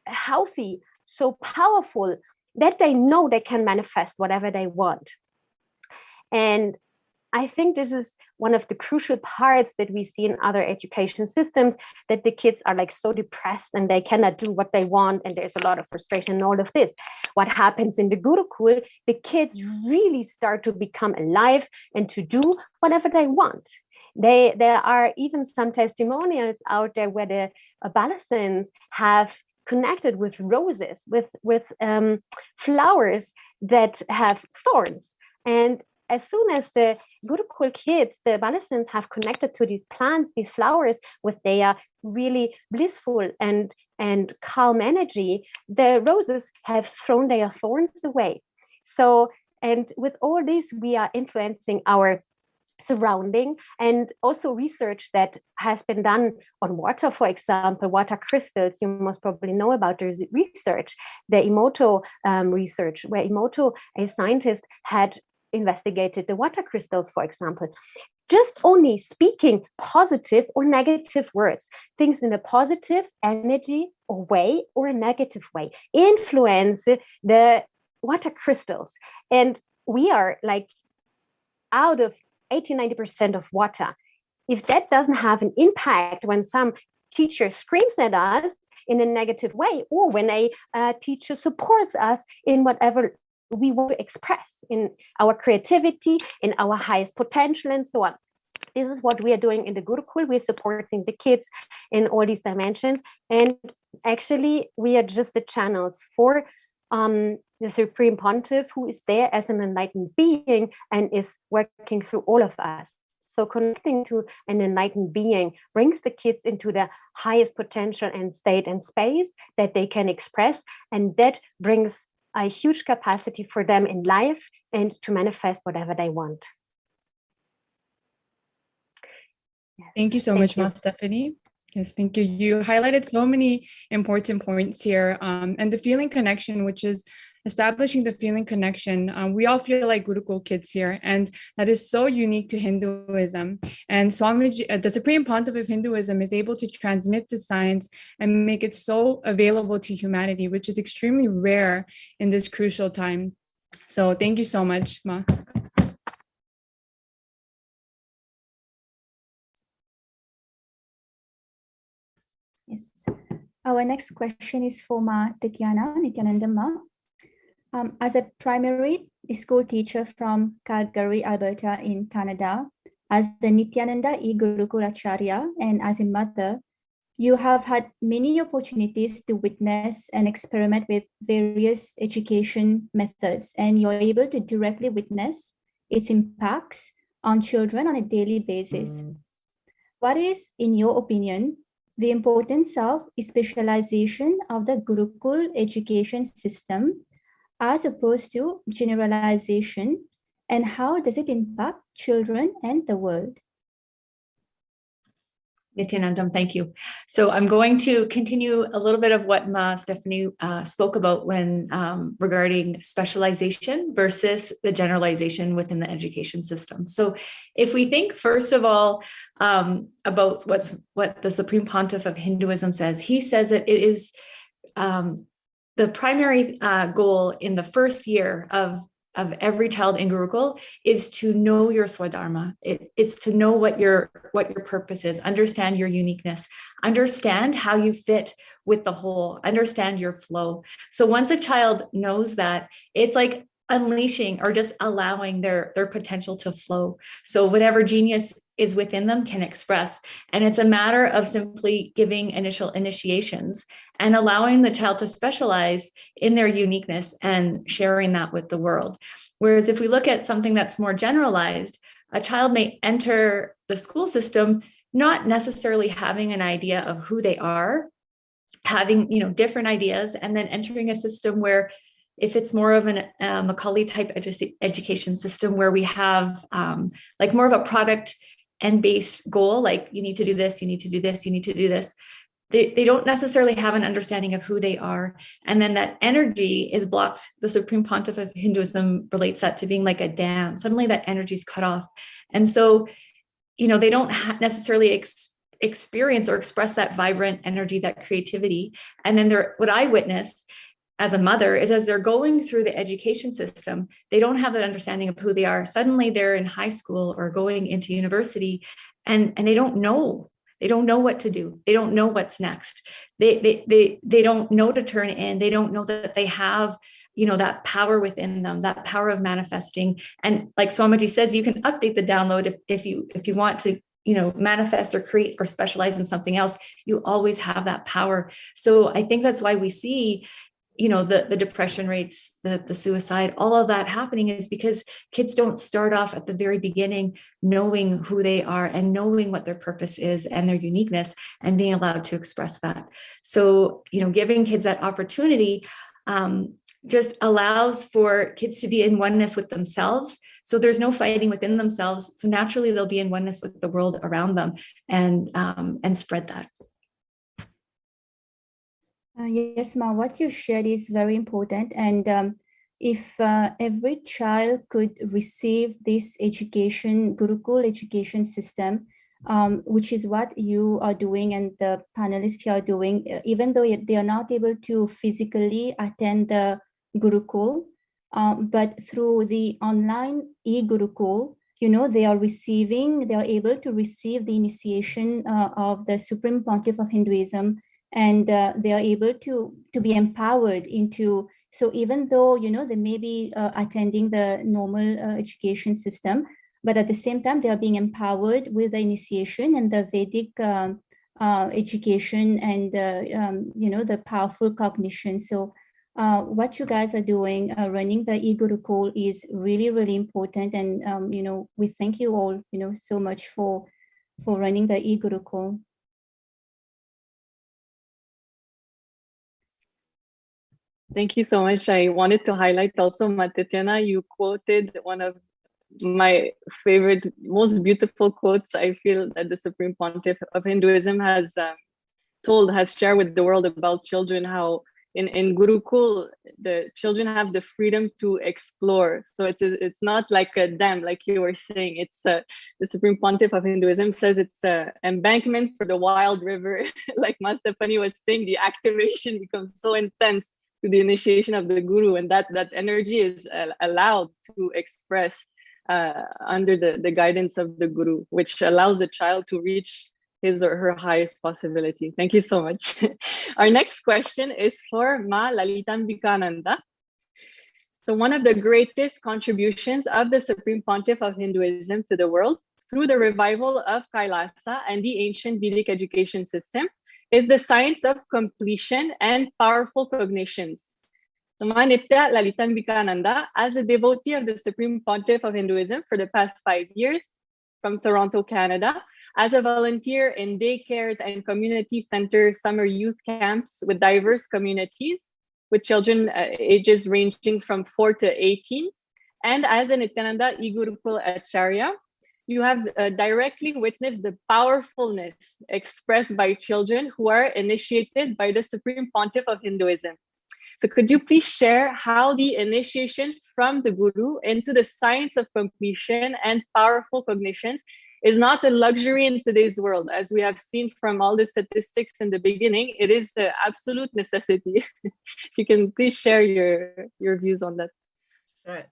healthy, so powerful, that they know they can manifest whatever they want. And I think this is one of the crucial parts that we see in other education systems, that the kids are like so depressed and they cannot do what they want, and there's a lot of frustration and all of this. What happens in the Gurukul, the kids really start to become alive and to do whatever they want. There are even some testimonials out there where the adolescents have connected with roses, with flowers that have thorns. And as soon as the Gurukul kids, the adolescents, have connected to these plants, these flowers, with their really blissful and calm energy, the roses have thrown their thorns away. So, and with all this, we are influencing our surrounding, and also research that has been done on water, for example, water crystals. You most probably know about the research, the Emoto research, where Emoto, a scientist, had investigated the water crystals, for example. Just only speaking positive or negative words, things in a positive energy or way or a negative way, influence the water crystals. And we are like out of 80-90% of water. If that doesn't have an impact when some teacher screams at us in a negative way, or when a teacher supports us in whatever we want to express, in our creativity, in our highest potential, and so on. This is what we are doing in the Gurukul. We're supporting the kids in all these dimensions. And actually, we are just the channels for the Supreme Pontiff, who is there as an enlightened being and is working through all of us. So connecting to an enlightened being brings the kids into the highest potential and state and space that they can express. And that brings a huge capacity for them in life and to manifest whatever they want. Yes. Thank you so much, Ma Stephanie. Yes, thank you. You highlighted so many important points here, and the feeling connection, which is establishing the feeling connection. We all feel like Gurukul kids here, and that is so unique to Hinduism. And Swamiji, the Supreme Pontiff of Hinduism, is able to transmit the science and make it so available to humanity, which is extremely rare in this crucial time. So thank you so much, Ma. Yes. Our next question is for Ma Nithyananda Ma. As a primary school teacher from Calgary, Alberta in Canada, as the Nithyananda Gurukul Acharya, and as a mother, you have had many opportunities to witness and experiment with various education methods, and you're able to directly witness its impacts on children on a daily basis. What is, in your opinion, the importance of specialization of the Gurukul education system as opposed to generalization, and how does it impact children and the world? Nithyanandam, thank you. So I'm going to continue a little bit of what Ma Stephanie spoke about when regarding specialization versus the generalization within the education system. So if we think first of all about what the Supreme Pontiff of Hinduism says, he says that it is the primary goal in the first year of every child in Gurukul is to know your Swadharma. It's to know what your purpose is, understand your uniqueness, understand how you fit with the whole, understand your flow. So once a child knows that, it's like unleashing or just allowing their potential to flow. So whatever genius is within them can express. And it's a matter of simply giving initial initiations and allowing the child to specialize in their uniqueness and sharing that with the world. Whereas if we look at something that's more generalized, a child may enter the school system not necessarily having an idea of who they are, having different ideas, and then entering a system where if it's more of an Macaulay type education system where we have like more of a product and based goal, like you need to do this, you need to do this, you need to do this. They don't necessarily have an understanding of who they are. And then that energy is blocked. The Supreme Pontiff of Hinduism relates that to being like a dam. Suddenly that energy is cut off. And so, they don't necessarily experience or express that vibrant energy, that creativity. And then what I witness as a mother is as they're going through the education system, they don't have that understanding of who they are. Suddenly they're in high school or going into university and they don't know. They don't know what to do. They don't know what's next. They don't know to turn in. They don't know that they have, that power within them, that power of manifesting. And like Swamiji says, you can update the download if you want to, manifest or create or specialize in something else. You always have that power. So I think that's why we see the depression rates, the suicide, all of that happening is because kids don't start off at the very beginning knowing who they are and knowing what their purpose is and their uniqueness and being allowed to express that. So, giving kids that opportunity just allows for kids to be in oneness with themselves. So there's no fighting within themselves. So naturally they'll be in oneness with the world around them and spread that. Yes, Ma, what you shared is very important. And if every child could receive this education, Gurukul education system, which is what you are doing and the panelists here are doing, even though they are not able to physically attend the Gurukul, but through the online e-Gurukul, they are able to receive the initiation of the Supreme Pontiff of Hinduism. And they are able to be empowered into, so even though, they may be attending the normal education system, but at the same time, they are being empowered with the initiation and the Vedic education and, the powerful cognition. So what you guys are doing, running the e-Gurukul is really, really important. And, we thank you all, so much for running the e-Gurukul. Thank you so much. I wanted to highlight also, Matitana, you quoted one of my favorite, most beautiful quotes I feel that the Supreme Pontiff of Hinduism has shared with the world about children, how in Gurukul, the children have the freedom to explore. So it's not like a dam, like you were saying. It's the Supreme Pontiff of Hinduism says it's an embankment for the wild river. Like Master Pani was saying, the activation becomes so intense to the initiation of the Guru, and that energy is allowed to express under the guidance of the Guru, which allows the child to reach his or her highest possibility. Thank you so much. Our next question is for Ma Lalitambikananda. So one of the greatest contributions of the Supreme Pontiff of Hinduism to the world through the revival of Kailasa and the ancient Vedic education system is the science of completion and powerful cognitions. So Ma Nitya Lalitambikananda, as a devotee of the Supreme Pontiff of Hinduism for the past 5 years from Toronto, Canada, as a volunteer in daycares and community center summer youth camps with diverse communities, with children ages ranging from 4 to 18, and as an Nityananda e-Gurukul Acharya, you have directly witnessed the powerfulness expressed by children who are initiated by the Supreme Pontiff of Hinduism. So could you please share how the initiation from the Guru into the science of completion and powerful cognitions is not a luxury in today's world? As we have seen from all the statistics in the beginning, it is an absolute necessity. If you can please share your views on that.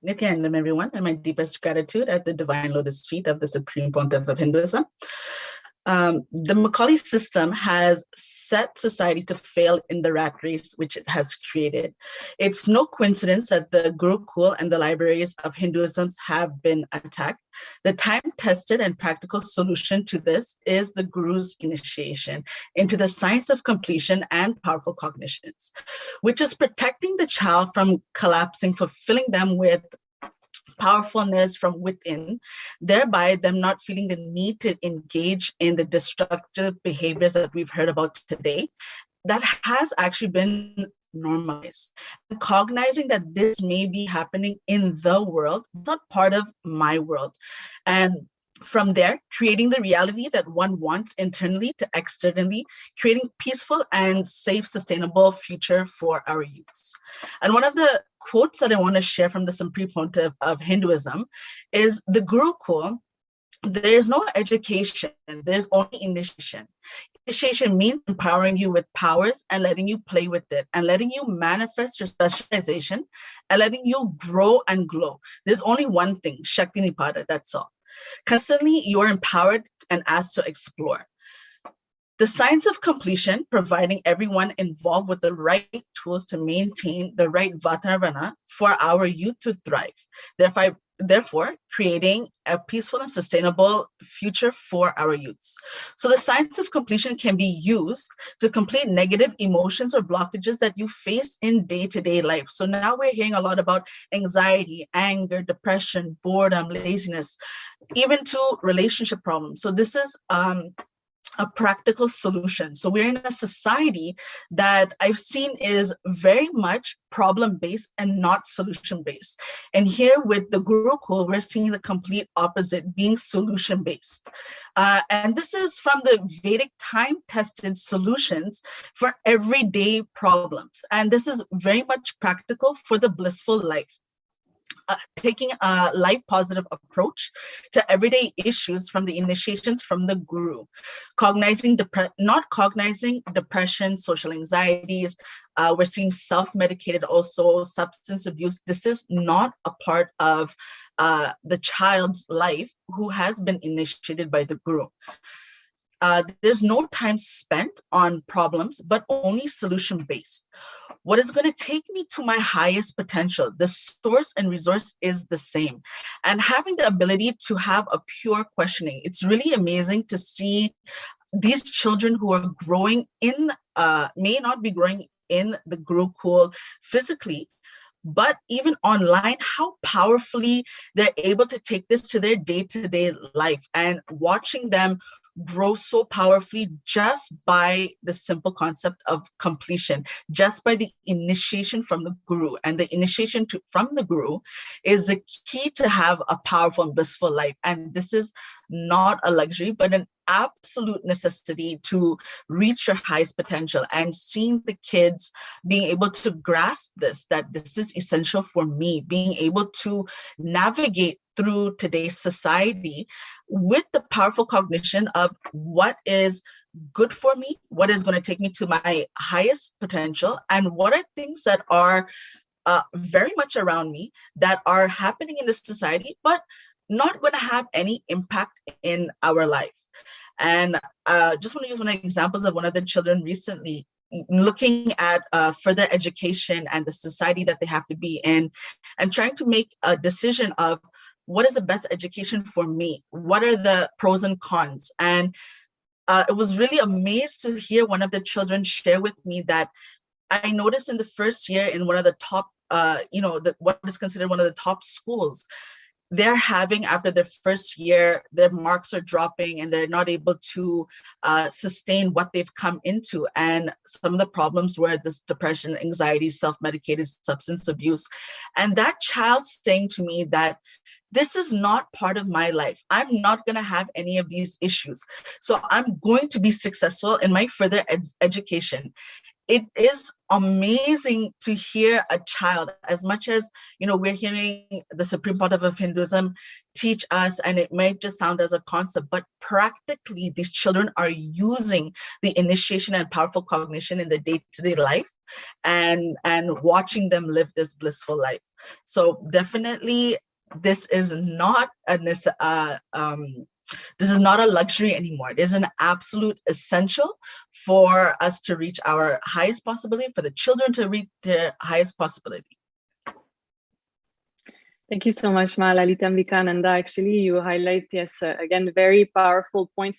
Nityanandam, everyone, and my deepest gratitude at the Divine Lotus Feet of the Supreme Pontiff of Hinduism. The Macaulay system has set society to fail in the rat race which it has created. It's no coincidence that the Gurukul and the libraries of Hinduism have been attacked. The time-tested and practical solution to this is the Guru's initiation into the science of completion and powerful cognitions, which is protecting the child from collapsing, fulfilling them with powerfulness from within, thereby them not feeling the need to engage in the destructive behaviors that we've heard about today. That has actually been normalized. And cognizing that this may be happening in the world, not part of my world. And from there, creating the reality that one wants internally to externally, creating peaceful and safe, sustainable future for our youths. And one of the quotes that I want to share from the Supreme Pontiff of Hinduism is the Gurukul. There's no education, there's only initiation. Initiation means empowering you with powers and letting you play with it and letting you manifest your specialization and letting you grow and glow. There's only one thing, Shakti Nipada, that's all. Constantly, you are empowered and asked to explore. The science of completion, providing everyone involved with the right tools to maintain the right Vatavana for our youth to thrive. Therefore, creating a peaceful and sustainable future for our youths. So the science of completion can be used to complete negative emotions or blockages that you face in day-to-day life. So now we're hearing a lot about anxiety, anger, depression, boredom, laziness, even to relationship problems. So this is a practical solution. So we're in a society that I've seen is very much problem-based and not solution-based. And here with the Gurukul, we're seeing the complete opposite, being solution-based. And this is from the Vedic time-tested solutions for everyday problems. And this is very much practical for the blissful life. Taking a life positive approach to everyday issues from the initiations from the Guru, not cognizing depression, social anxieties. We're seeing self-medicated also, substance abuse. This is not a part of the child's life who has been initiated by the Guru. There's no time spent on problems, but only solution-based. What is going to take me to my highest potential? The source and resource is the same. And having the ability to have a pure questioning, it's really amazing to see these children who are growing in, may not be growing in the Gurukul physically, but even online, how powerfully they're able to take this to their day-to-day life, and watching them grow so powerfully just by the simple concept of completion, just by the initiation from the Guru. And the initiation from the Guru is the key to have a powerful and blissful life. And this is not a luxury, but an absolute necessity to reach your highest potential. And seeing the kids being able to grasp this, that this is essential for me, being able to navigate through today's society with the powerful cognition of what is good for me, what is going to take me to my highest potential, and what are things that are very much around me that are happening in this society, but not going to have any impact in our life. And just want to use one of the examples of one of the children recently, looking at further education and the society that they have to be in, and trying to make a decision of what is the best education for me? What are the pros and cons? And it was really amazed to hear one of the children share with me that I noticed in the first year in one of the top, what is considered one of the top schools, they're having, after their first year, their marks are dropping and they're not able to sustain what they've come into. And some of the problems were this depression, anxiety, self-medicated substance abuse. And that child saying to me that this is not part of my life. I'm not going to have any of these issues. So I'm going to be successful in my further education. It is amazing to hear a child, as much as, we're hearing the Supreme Pontiff of Hinduism teach us, and it might just sound as a concept, but practically these children are using the initiation and powerful cognition in their day-to-day life, and watching them live this blissful life. So definitely, this is not a luxury anymore. It is an absolute essential for us to reach our highest possibility, for the children to reach their highest possibility. Thank you so much, Ma Lalitambikananda. Actually, you highlight, yes, again, very powerful point,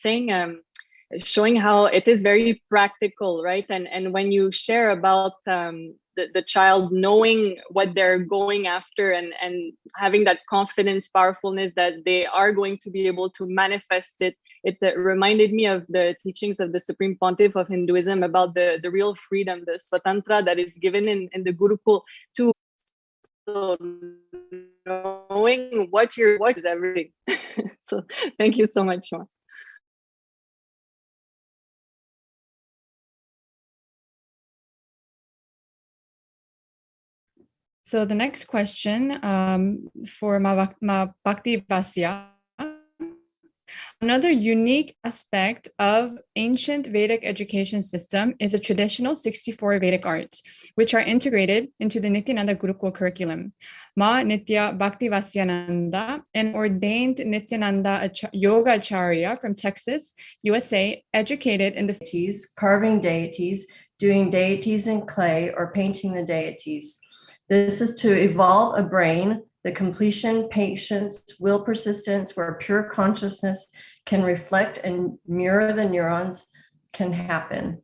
showing how it is very practical, right? And when you share about the child knowing what they're going after, and having that confidence, powerfulness that they are going to be able to manifest it, it reminded me of the teachings of the Supreme Pontiff of Hinduism about the real freedom, the swatantra that is given in the Gurukul to. So knowing what is everything. So thank you so much, Ma. So the next question for Ma Bhakti Vasya. Another unique aspect of ancient Vedic education system is a traditional 64 Vedic arts, which are integrated into the Nityananda Gurukul curriculum. Ma Nitya Bhakti Vasyananda, an ordained Nityananda Yoga Acharya from Texas, USA, educated in the carving deities, doing deities in clay, or painting the deities. This is to evolve a brain, the completion, patience, will persistence, where pure consciousness can reflect and mirror the neurons can happen.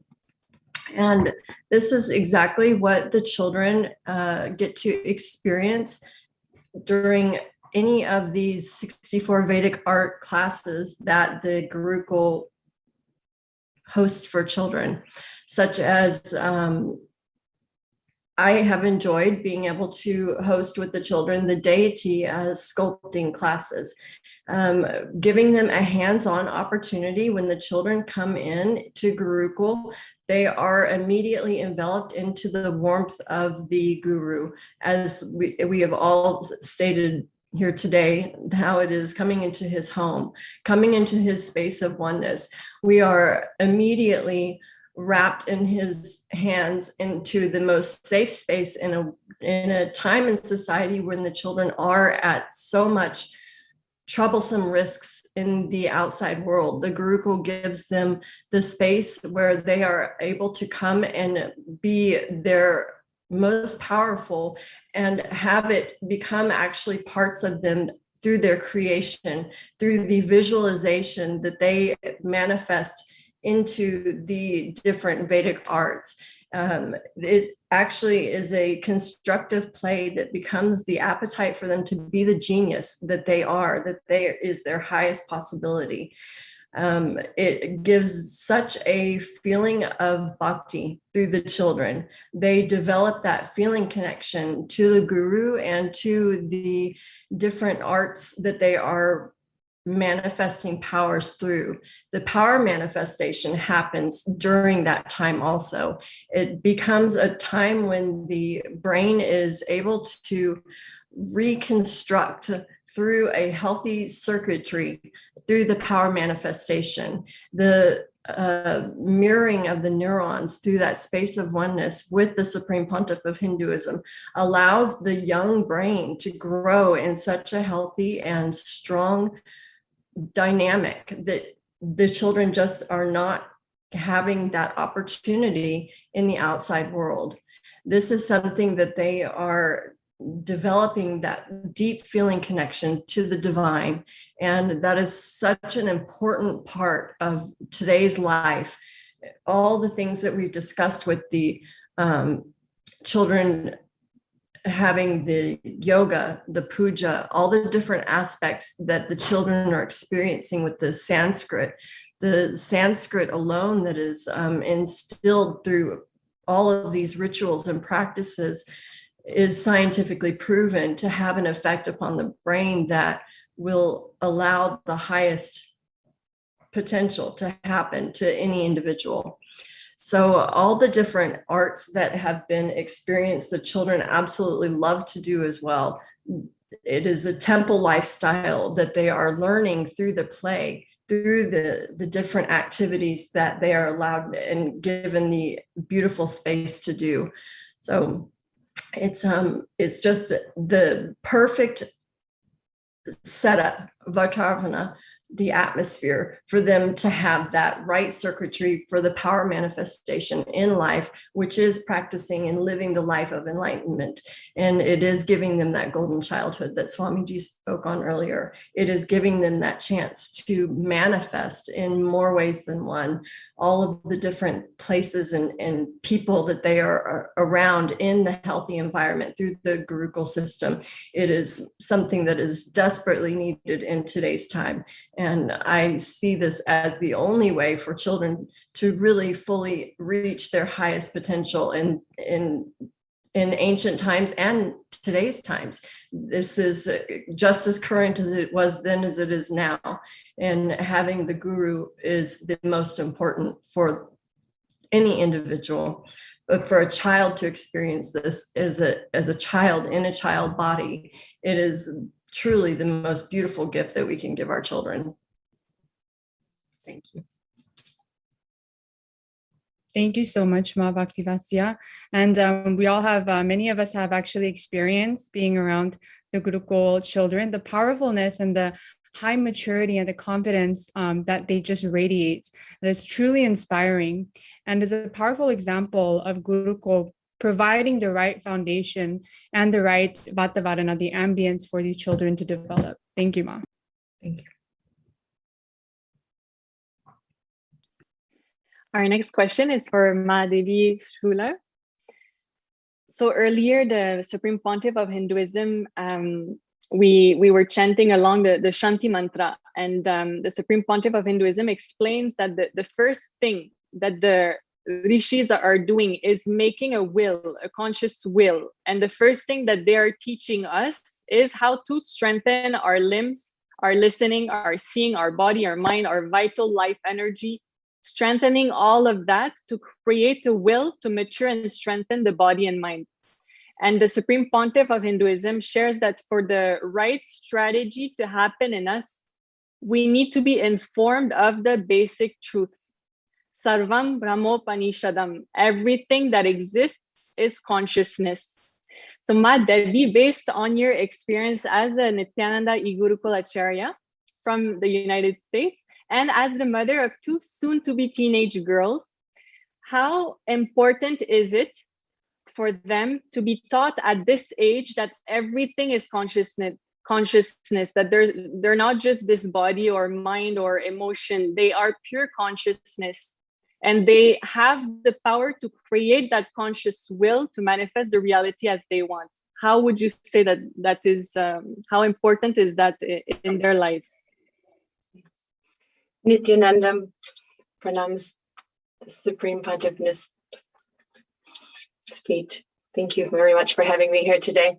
And this is exactly what the children get to experience during any of these 64 Vedic art classes that the Gurukul hosts for children, such as I have enjoyed being able to host with the children the deity sculpting classes, giving them a hands-on opportunity. When the children come in to Gurukul, they are immediately enveloped into the warmth of the Guru, as we have all stated here today, how it is coming into his home, coming into his space of oneness. We are immediately wrapped in his hands into the most safe space in a time in society when the children are at so much troublesome risks in the outside world. The Gurukul gives them the space where they are able to come and be their most powerful and have it become actually parts of them through their creation, through the visualization that they manifest into the different Vedic arts. It actually is a constructive play that becomes the appetite for them to be the genius that they are, that they is their highest possibility. It gives such a feeling of bhakti through the children. They develop that feeling connection to the guru and to the different arts that they are manifesting powers through. The power manifestation happens during that time also. It becomes a time when the brain is able to reconstruct through a healthy circuitry through the power manifestation. The mirroring of the neurons through that space of oneness with the Supreme Pontiff of Hinduism allows the young brain to grow in such a healthy and strong dynamic that the children just are not having that opportunity in the outside world. This is something that they are developing, that deep feeling connection to the divine. And that is such an important part of today's life. All the things that we've discussed with the children having the yoga, the puja, all the different aspects that the children are experiencing with the Sanskrit alone that is instilled through all of these rituals and practices is scientifically proven to have an effect upon the brain that will allow the highest potential to happen to any individual. So all the different arts that have been experienced, the children absolutely love to do as well. It is a temple lifestyle that they are learning through the play, through the different activities that they are allowed and given the beautiful space to do. So it's just the perfect setup, Vartavana, the atmosphere for them to have that right circuitry for the power manifestation in life, which is practicing and living the life of enlightenment. And it is giving them that golden childhood that Swamiji spoke on earlier. It is giving them that chance to manifest in more ways than one, all of the different places and people that they are around in the healthy environment through the Gurukul system. It is something that is desperately needed in today's time. And I see this as the only way for children to really fully reach their highest potential in ancient times and today's times. This is just as current as it was then as it is now. And having the guru is the most important for any individual. But for a child to experience this as a child in a child body, it is truly the most beautiful gift that we can give our children. Thank you. Thank you so much, Ma Bhaktivatya. And we all have, many of us have actually experienced being around the Gurukul children, the powerfulness and the high maturity and the confidence that they just radiate. And it's truly inspiring and is a powerful example of Gurukul providing the right foundation and the right Vatavadana, the ambience for these children to develop. Thank you, Ma. Thank you. Our next question is for Ma Devi Shrula. So earlier, the Supreme Pontiff of Hinduism, we were chanting along the Shanti Mantra, and the Supreme Pontiff of Hinduism explains that the first thing that the rishis are doing is making a will, a conscious will. And the first thing that they are teaching us is how to strengthen our limbs, our listening, our seeing, our body, our mind, our vital life energy, strengthening all of that to create a will to mature and strengthen the body and mind. And the Supreme Pontiff of Hinduism shares that for the right strategy to happen in us, we need to be informed of the basic truths. Sarvam Brahmopanishadam, everything that exists is consciousness. So Ma Devi, based on your experience as a Nityananda Gurukul Acharya from the United States, and as the mother of two soon-to-be teenage girls, how important is it for them to be taught at this age that everything is consciousness, that they're not just this body or mind or emotion, they are pure consciousness. and they have the power to create that conscious will to manifest the reality as they want. How would you say that is, how important is that in their lives? Nithyananda, pranams, Supreme Pontiff's feet. Thank you very much for having me here today.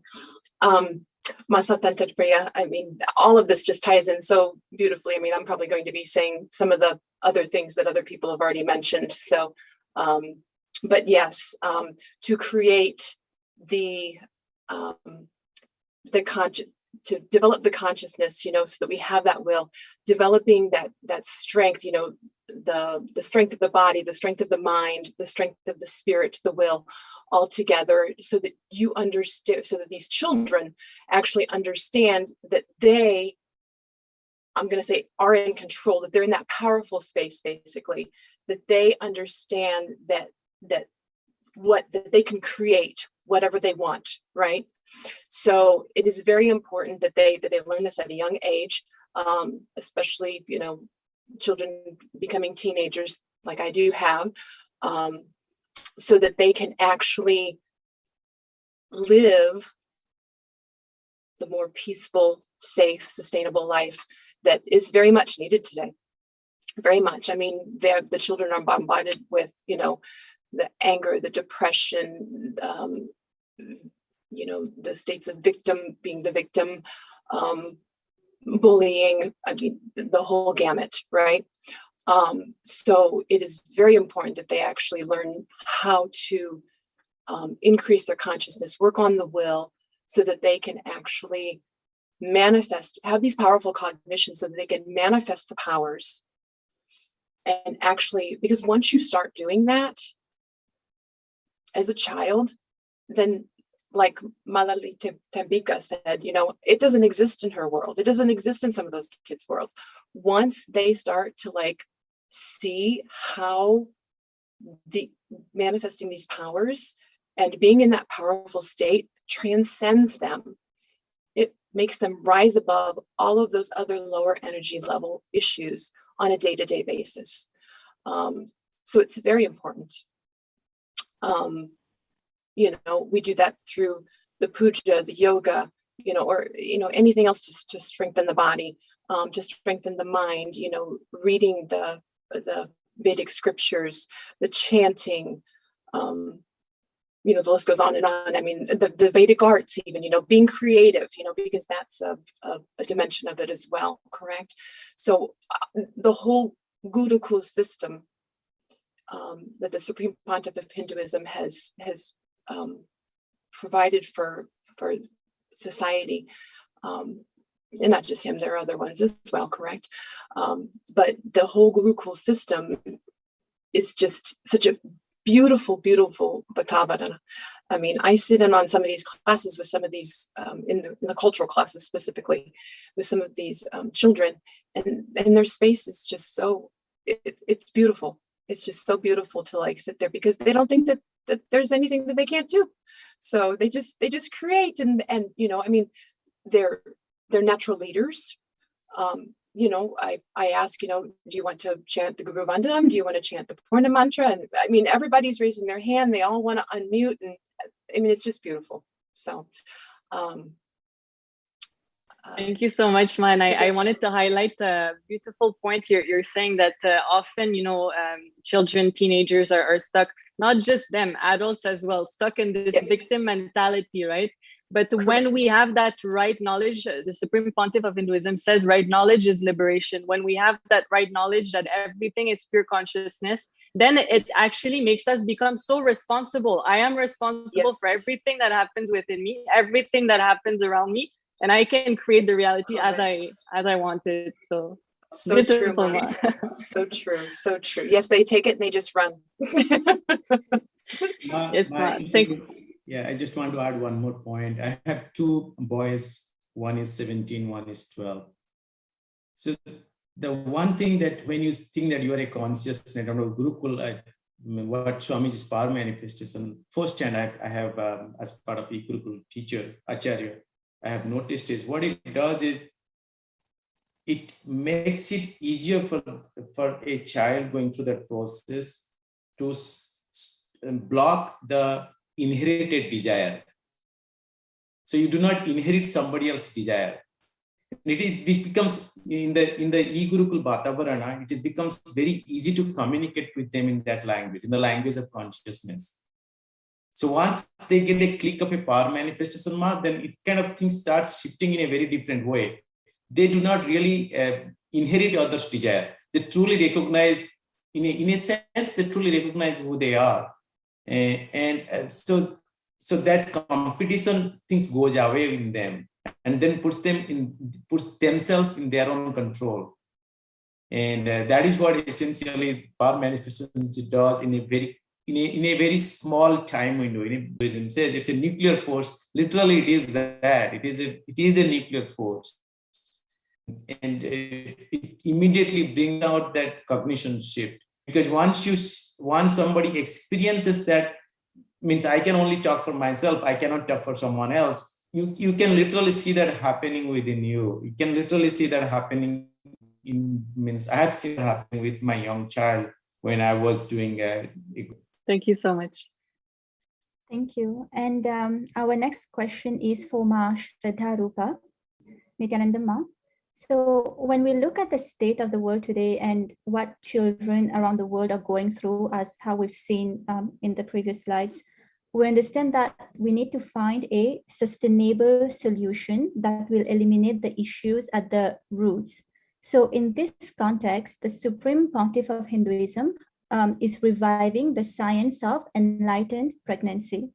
Masatanta Priya, I mean, all of this just ties in so beautifully. I mean, I'm probably going to be saying some of the other things that other people have already mentioned. So, but yes, to create to develop the consciousness, you know, so that we have that will, developing that strength, you know, the strength of the body, the strength of the mind, the strength of the spirit, the will, all together, so that you understand, so that these children actually understand that they, I'm going to say, are in control, that they're in that powerful space, basically, that they understand that they can create whatever they want, right? So it is very important that they learn this at a young age, especially, you know, children becoming teenagers like I do have, so that they can actually live the more peaceful, safe, sustainable life that is very much needed today. Very much. I mean, the children are bombarded with, you know, the anger, the depression, you know, the states of being the victim, bullying, I mean, the whole gamut, right? So it is very important that they actually learn how to increase their consciousness, work on the will, so that they can actually manifest, have these powerful cognitions, so that they can manifest the powers. And actually, because once you start doing that as a child, then, like Malali Tambika said, you know, it doesn't exist in her world. It doesn't exist in some of those kids' worlds. Once they start to like see how manifesting these powers and being in that powerful state transcends them, it makes them rise above all of those other lower energy level issues on a day-to-day basis. So it's very important. You know, we do that through the puja, the yoga, you know, or, you know, anything else to strengthen the body, to strengthen the mind, you know, reading the Vedic scriptures, the chanting, you know, the list goes on and on. I mean, the Vedic Arts even, you know, being creative, you know, because that's a dimension of it as well, correct? So the whole Gurukul system that the Supreme Pontiff of Hinduism has provided for society, and not just him, there are other ones as well, correct? But the whole Gurukul system is just such a beautiful, beautiful Vatavadana. I mean, I sit in on some of these classes with some of these, in the cultural classes specifically, with some of these children, and their space is just so, it's beautiful. It's just so beautiful to like sit there, because they don't think that there's anything that they can't do. So they just create, and you know, I mean, they're natural leaders. You know, I ask, you know, do you want to chant the Guru Vandanam? Do you want to chant the Purna mantra? And I mean, everybody's raising their hand. They all want to unmute, and I mean, it's just beautiful. So thank you so much, Man. I wanted to highlight a beautiful point here. You're saying that often, you know, children, teenagers are stuck, not just them, adults as well, stuck in this victim mentality, right? But when we have that right knowledge, the Supreme Pontiff of Hinduism says right knowledge is liberation. When we have that right knowledge that everything is pure consciousness, then it actually makes us become so responsible. I am responsible for everything that happens within me, everything that happens around me, and I can create the reality as I want it. So true, so true, so true. Yes, they take it and they just run. Yeah, I just want to add one more point. I have two boys, one is 17, one is 12. So the one thing that when you think that you are a consciousness, I don't know, Gurukul, what Swamiji's power manifestation, firsthand I have, as part of the Gurukul teacher, Acharya, I have noticed is what it does is it makes it easier for a child going through that process to block the inherited desire. So you do not inherit somebody else's desire. It becomes in the e-Gurukul Bhatavarana, it becomes very easy to communicate with them in that language, in the language of consciousness. So once they get a click of a power manifestation mark, then it kind of things start shifting in a very different way. They do not really inherit others' desire. They truly recognize, in a sense, they truly recognize who they are. So that competition things goes away in them, and then puts themselves in their own control. And that is what essentially power manifestation does in a very small time window. It says it's a nuclear force. Literally, it is that. It is a nuclear force, and it immediately brings out that cognition shift. Because once somebody experiences that, means I can only talk for myself, I cannot talk for someone else. You can literally see that happening within you. You can literally see that happening I have seen it happening with my young child when I was doing Thank you so much. Thank you. And our next question is for Ma Shraddha Rupa, Nityananda Ma. So when we look at the state of the world today and what children around the world are going through, as how we've seen in the previous slides, we understand that we need to find a sustainable solution that will eliminate the issues at the roots. So in this context, the Supreme Pontiff of Hinduism is reviving the science of enlightened pregnancy.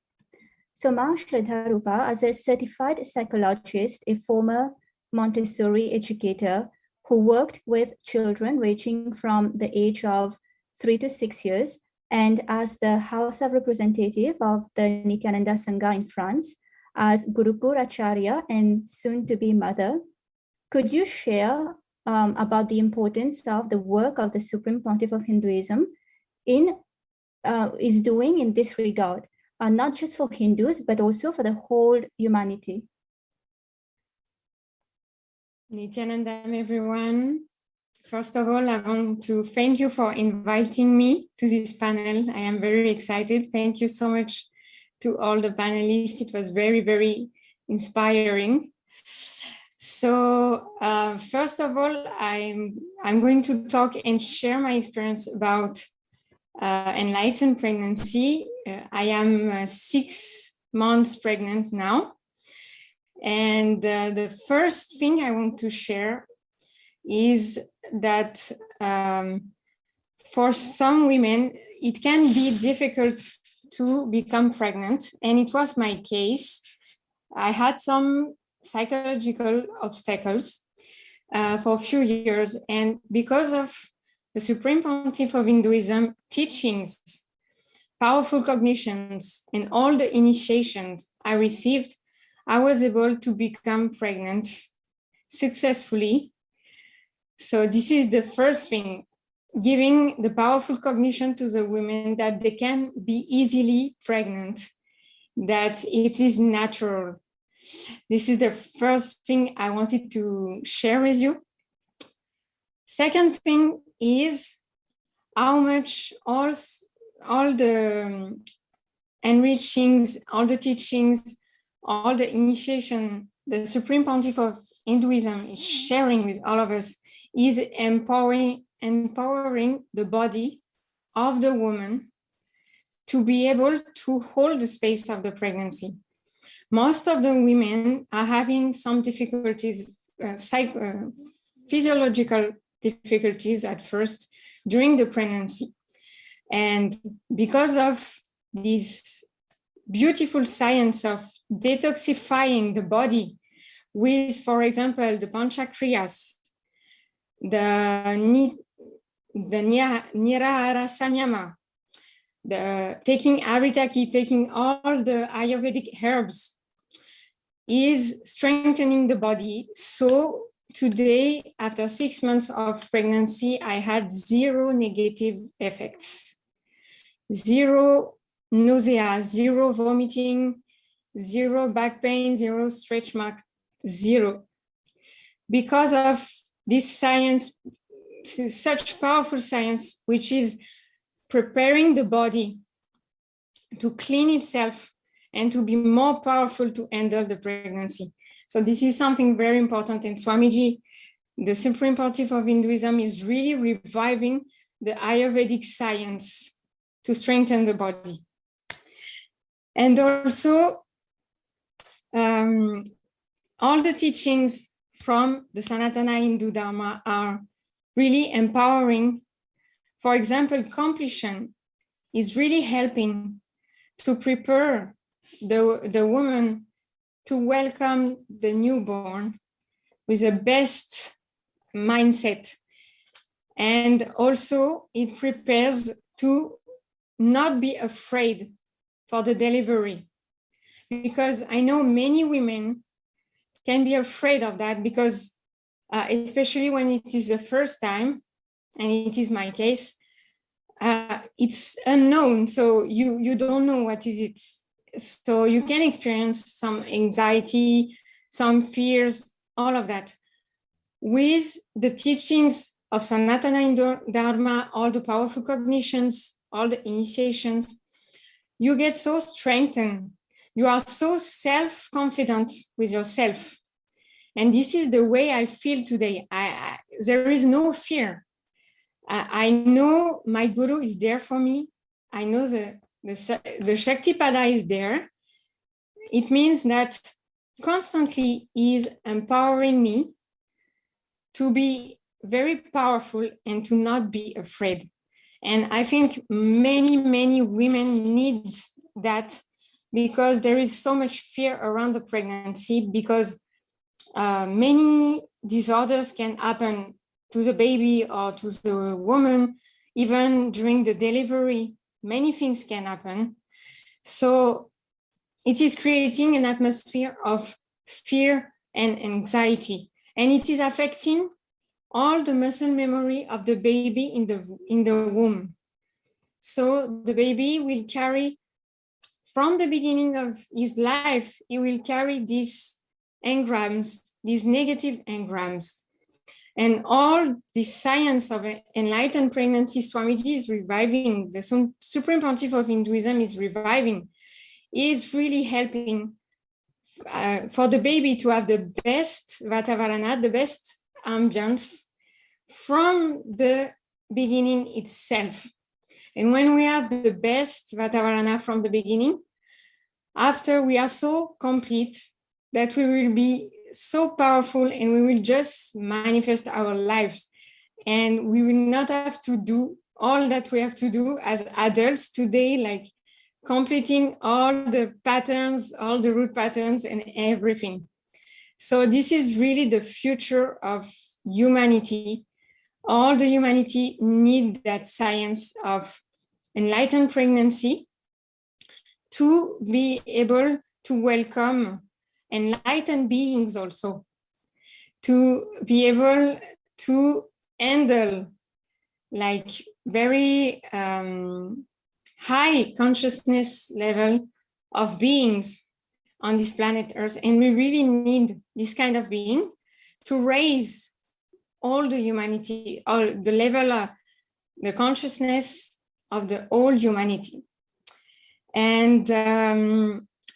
So Ma Shraddha Rupa, as a certified psychologist, a former Montessori educator who worked with children ranging from the age of 3 to 6 years, and as the House of Representative of the Nityananda Sangha in France, as Gurukul Acharya and soon-to-be mother, could you share about the importance of the work of the Supreme Pontiff of Hinduism is doing in this regard, not just for Hindus, but also for the whole humanity? Nityanandam, everyone. First of all, I want to thank you for inviting me to this panel. I am very excited. Thank you so much to all the panelists. It was very, very inspiring. So first of all, I'm going to talk and share my experience about enlightened pregnancy. I am 6 months pregnant now. And the first thing I want to share is that for some women, it can be difficult to become pregnant. And it was my case. I had some psychological obstacles for a few years. And because of the Supreme Pontiff of Hinduism teachings, powerful cognitions, and all the initiations I received, I was able to become pregnant successfully. So this is the first thing, giving the powerful cognition to the women that they can be easily pregnant, that it is natural. This is the first thing I wanted to share with you. Second thing is how much all the enrichings, all the teachings, all the initiation the Supreme Pontiff of Hinduism is sharing with all of us is empowering the body of the woman to be able to hold the space of the pregnancy. Most of the women are having some difficulties, physiological difficulties at first during the pregnancy. And because of this beautiful science of detoxifying the body with, for example, the Panchakriyas, the Nirahara Samyama, the taking Aritaki, taking all the Ayurvedic herbs, is strengthening the body. So today, after 6 months of pregnancy, I had 0 negative effects, 0 nausea, 0 vomiting, 0 back pain, 0 stretch mark, 0. Because of this science, such powerful science, which is preparing the body to clean itself and to be more powerful to handle the pregnancy. So this is something very important. And Swamiji, the Supreme Pontiff of Hinduism, is really reviving the Ayurvedic science to strengthen the body. And also, all the teachings from the Sanatana Hindu Dharma are really empowering. For example, completion is really helping to prepare the woman to welcome the newborn with the best mindset. And also it prepares to not be afraid for the delivery. Because I know many women can be afraid of that because especially when it is the first time, and it is my case, it's unknown. So you don't know what is it. So you can experience some anxiety, some fears, all of that. With the teachings of Sanatana Hindu Dharma, all the powerful cognitions, all the initiations, you get so strengthened. You are so self-confident with yourself. And this is the way I feel today. There is no fear. I know my guru is there for me. I know the Shaktipada is there. It means that constantly is empowering me to be very powerful and to not be afraid. And I think many, many women need that because there is so much fear around the pregnancy, because many disorders can happen to the baby or to the woman, even during the delivery. Many things can happen. So it is creating an atmosphere of fear and anxiety, and it is affecting all the muscle memory of the baby in the womb. So the baby will carry, from the beginning of his life, he will carry these engrams, these negative engrams. And all the science of enlightened pregnancy, Swamiji is reviving, the Supreme Pontiff of Hinduism is reviving, is really helping for the baby to have the best Vatavarana, the best ambience from the beginning itself. And when we have the best Vatavarana from the beginning, after we are so complete that we will be so powerful and we will just manifest our lives. And we will not have to do all that we have to do as adults today, like completing all the patterns, all the root patterns and everything. So this is really the future of humanity. All the humanity need that science of enlightened pregnancy to be able to welcome enlightened beings, also to be able to handle like very high consciousness level of beings on this planet Earth. And we really need this kind of being to raise all the humanity, all the level of the consciousness of the whole humanity. And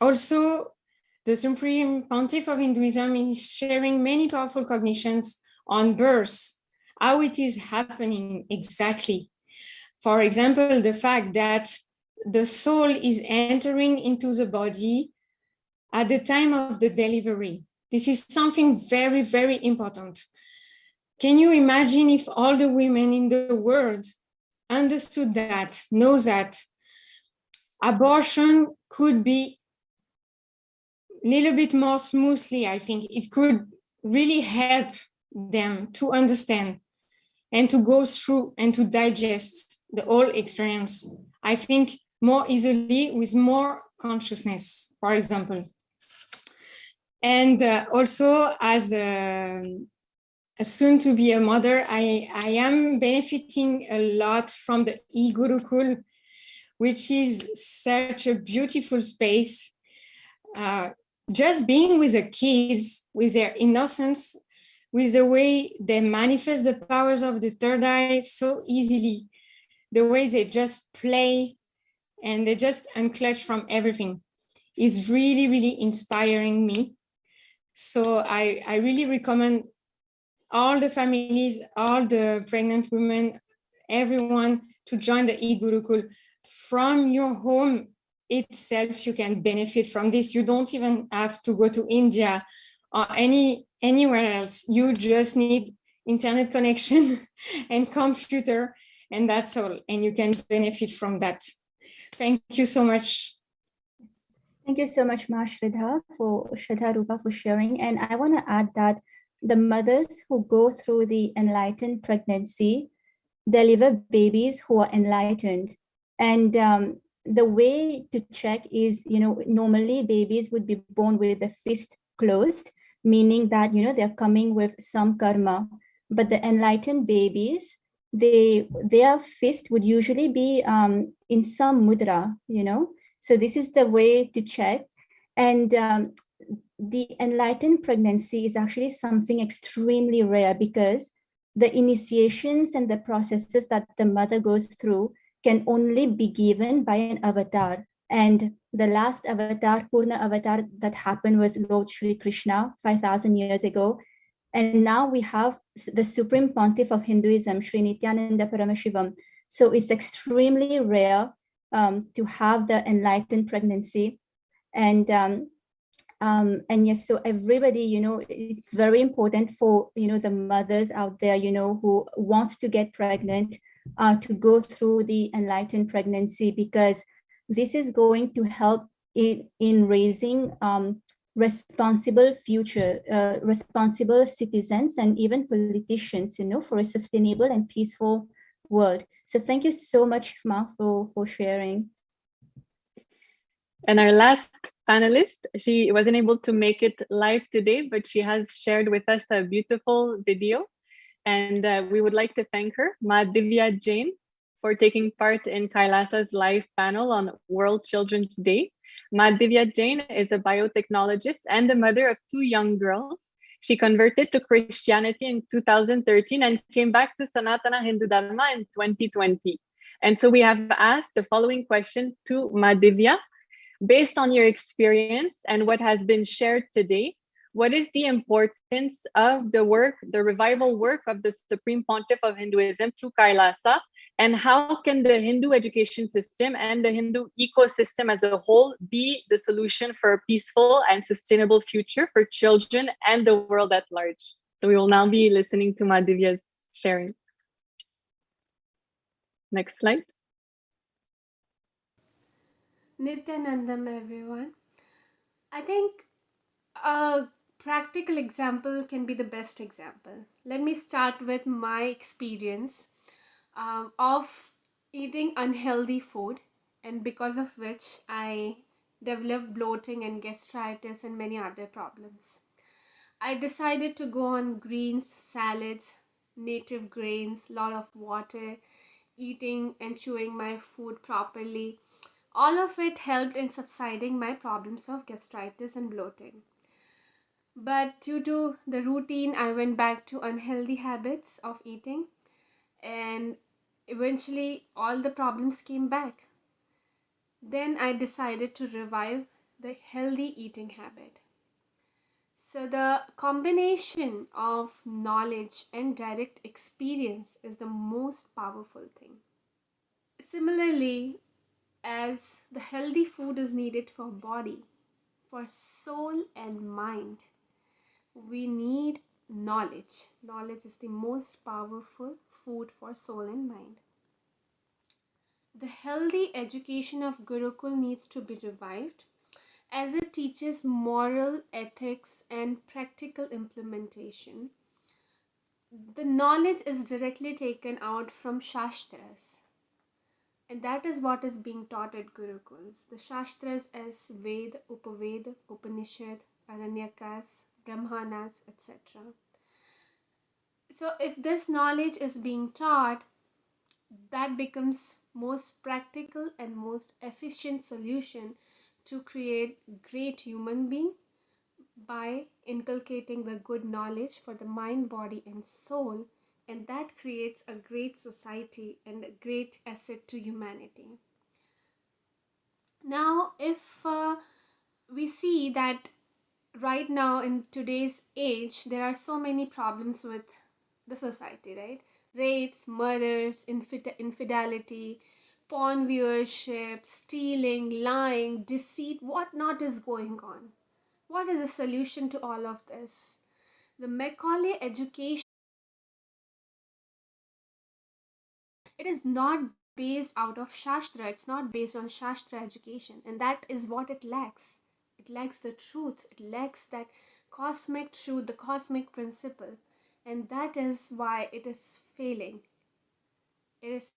also the Supreme Pontiff of Hinduism is sharing many powerful cognitions on birth, how it is happening exactly. For example, the fact that the soul is entering into the body at the time of the delivery. This is something very, very important. Can you imagine if all the women in the world understood that, know that abortion could be a little bit more smoothly? I think it could really help them to understand and to go through and to digest the whole experience, I think, more easily with more consciousness, for example. And also as soon to be a mother, I am benefiting a lot from the e-Gurukul, which is such a beautiful space. Just being with the kids, with their innocence, with the way they manifest the powers of the third eye so easily. the way they just play and they just unclutch from everything is really, really inspiring me. So I really recommend all the families, all the pregnant women, everyone to join the e-Gurukul. From your home itself, you can benefit from this. You don't even have to go to India or anywhere else. You just need internet connection and computer, and that's all. And you can benefit from that. Thank you so much. Thank you so much, Ma Shraddha Rupa, for sharing. And I want to add that the mothers who go through the enlightened pregnancy deliver babies who are enlightened. And the way to check is, normally babies would be born with the fist closed, meaning that, they're coming with some karma. But the enlightened babies, their fist would usually be in some mudra, So this is the way to check. And the enlightened pregnancy is actually something extremely rare because the initiations and the processes that the mother goes through can only be given by an avatar. And the last avatar, Purna avatar, that happened was Lord Shri Krishna 5,000 years ago. And now we have the Supreme Pontiff of Hinduism, Sri Nityananda Paramashivam. So it's extremely rare to have the enlightened pregnancy. And yes, so everybody, it's very important for, the mothers out there, who wants to get pregnant to go through the enlightened pregnancy, because this is going to help in raising responsible future, responsible citizens and even politicians, for a sustainable and peaceful world. So thank you so much, Ma, for sharing. And our last panelist, she wasn't able to make it live today, but she has shared with us a beautiful video. And we would like to thank her, Ma Divya Jain, for taking part in Kailasa's live panel on World Children's Day. Ma Divya Jain is a biotechnologist and the mother of 2 young girls. She converted to Christianity in 2013 and came back to Sanatana Hindu Dharma in 2020. And so we have asked the following question to Ma Divya. Based on your experience and what has been shared today, what is the importance of the revival work of the Supreme Pontiff of Hinduism through Kailasa? And how can the Hindu education system and the Hindu ecosystem as a whole be the solution for a peaceful and sustainable future for children and the world at large? So we will now be listening to Ma Divya's sharing. Next slide. Nityanandam, everyone. I think a practical example can be the best example. Let me start with my experience of eating unhealthy food, and because of which I developed bloating and gastritis and many other problems. I decided to go on greens, salads, native grains, lot of water, eating and chewing my food properly. All of it helped in subsiding my problems of gastritis and bloating. But due to the routine, I went back to unhealthy habits of eating, and eventually all the problems came back. Then I decided to revive the healthy eating habit. So the combination of knowledge and direct experience is the most powerful thing. Similarly, as the healthy food is needed for body, for soul and mind, we need knowledge. Knowledge is the most powerful food for soul and mind. The healthy education of Gurukul needs to be revived, as it teaches moral ethics and practical implementation. The knowledge is directly taken out from Shastras, and that is what is being taught at Gurukuls. The Shastras as Ved, Upaved, Upanishad, Aranyakas, Brahmanas, etc. So if this knowledge is being taught, that becomes most practical and most efficient solution to create great human being by inculcating the good knowledge for the mind, body and soul and that creates a great society and a great asset to humanity. Now, if we see that right now in today's age, there are so many problems with the society, right? Rapes, murders, infidelity, porn viewership, stealing, lying, deceit, what not is going on. What is the solution to all of this? The Macaulay education, it is not based out of Shastra, it's not based on Shastra education, and that is what it lacks. It lacks the truth, it lacks that cosmic truth, the cosmic principle, and that is why it is failing. It is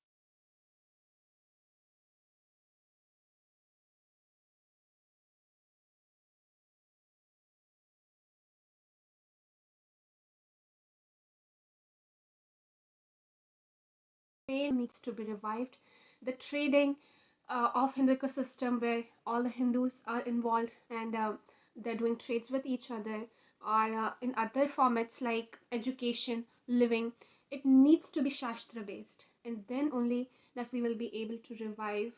needs to be revived. The trading of Hindu ecosystem where all the Hindus are involved and they're doing trades with each other, or in other formats like education, living, it needs to be Shastra based, and then only that we will be able to revive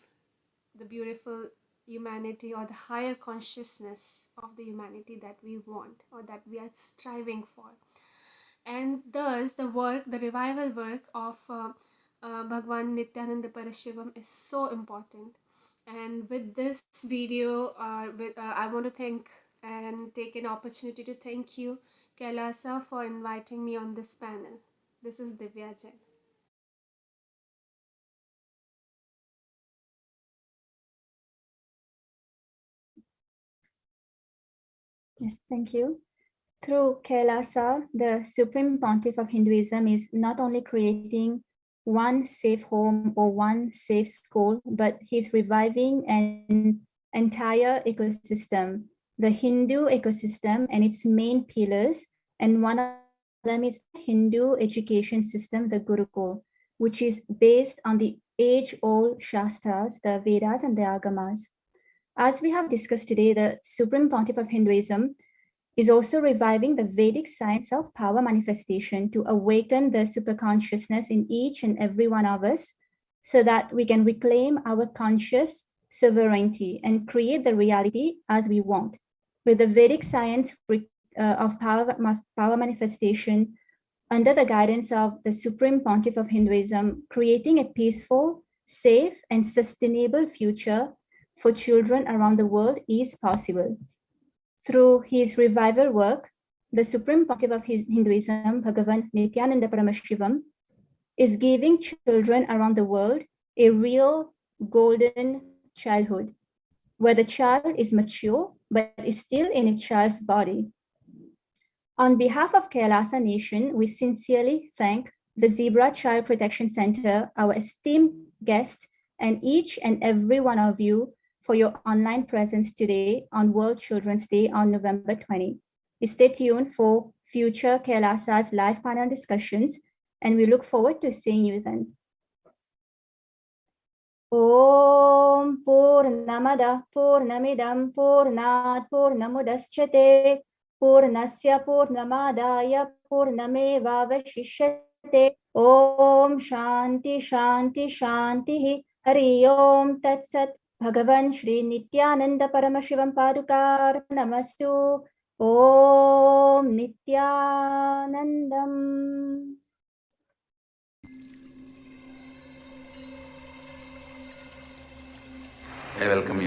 the beautiful humanity or the higher consciousness of the humanity that we want or that we are striving for. And thus the revival work of Bhagavan Nityananda Parashivam is so important. And with this video, I want to thank and take an opportunity to thank you, Kailasa, for inviting me on this panel. This is Divya Jain. Yes, thank you. Through Kailasa, the Supreme Pontiff of Hinduism is not only creating one safe home or one safe school, but he's reviving an entire ecosystem, the Hindu ecosystem and its main pillars. And one of them is the Hindu education system, the Gurukul, which is based on the age-old Shastras, the Vedas and the Agamas. As we have discussed today, the Supreme Pontiff of Hinduism is also reviving the Vedic science of power manifestation to awaken the superconsciousness in each and every one of us so that we can reclaim our conscious sovereignty and create the reality as we want. With the Vedic science of power manifestation under the guidance of the Supreme Pontiff of Hinduism, creating a peaceful, safe, and sustainable future for children around the world is possible. Through his revival work, the Supreme Pontiff of Hinduism, Bhagavan Nityananda Paramashivam, is giving children around the world a real golden childhood, where the child is mature but is still in a child's body. On behalf of Kailasa Nation, we sincerely thank the Zebra Child Protection Center, our esteemed guest, and each and every one of you for your online presence today on World Children's Day on November 20. Stay tuned for future Kailasa's live panel discussions, and we look forward to seeing you then. Om Purnamada Purnamidam Purnat Purnamudashyate Purnasya Purnamadaya Purnameva Vashishyate. Om Shanti Shanti Shanti Hari Om Tat Sat. Bhagavan Shri Nityananda Paramashivam Padukar Namastu. Om Nityanandam. I welcome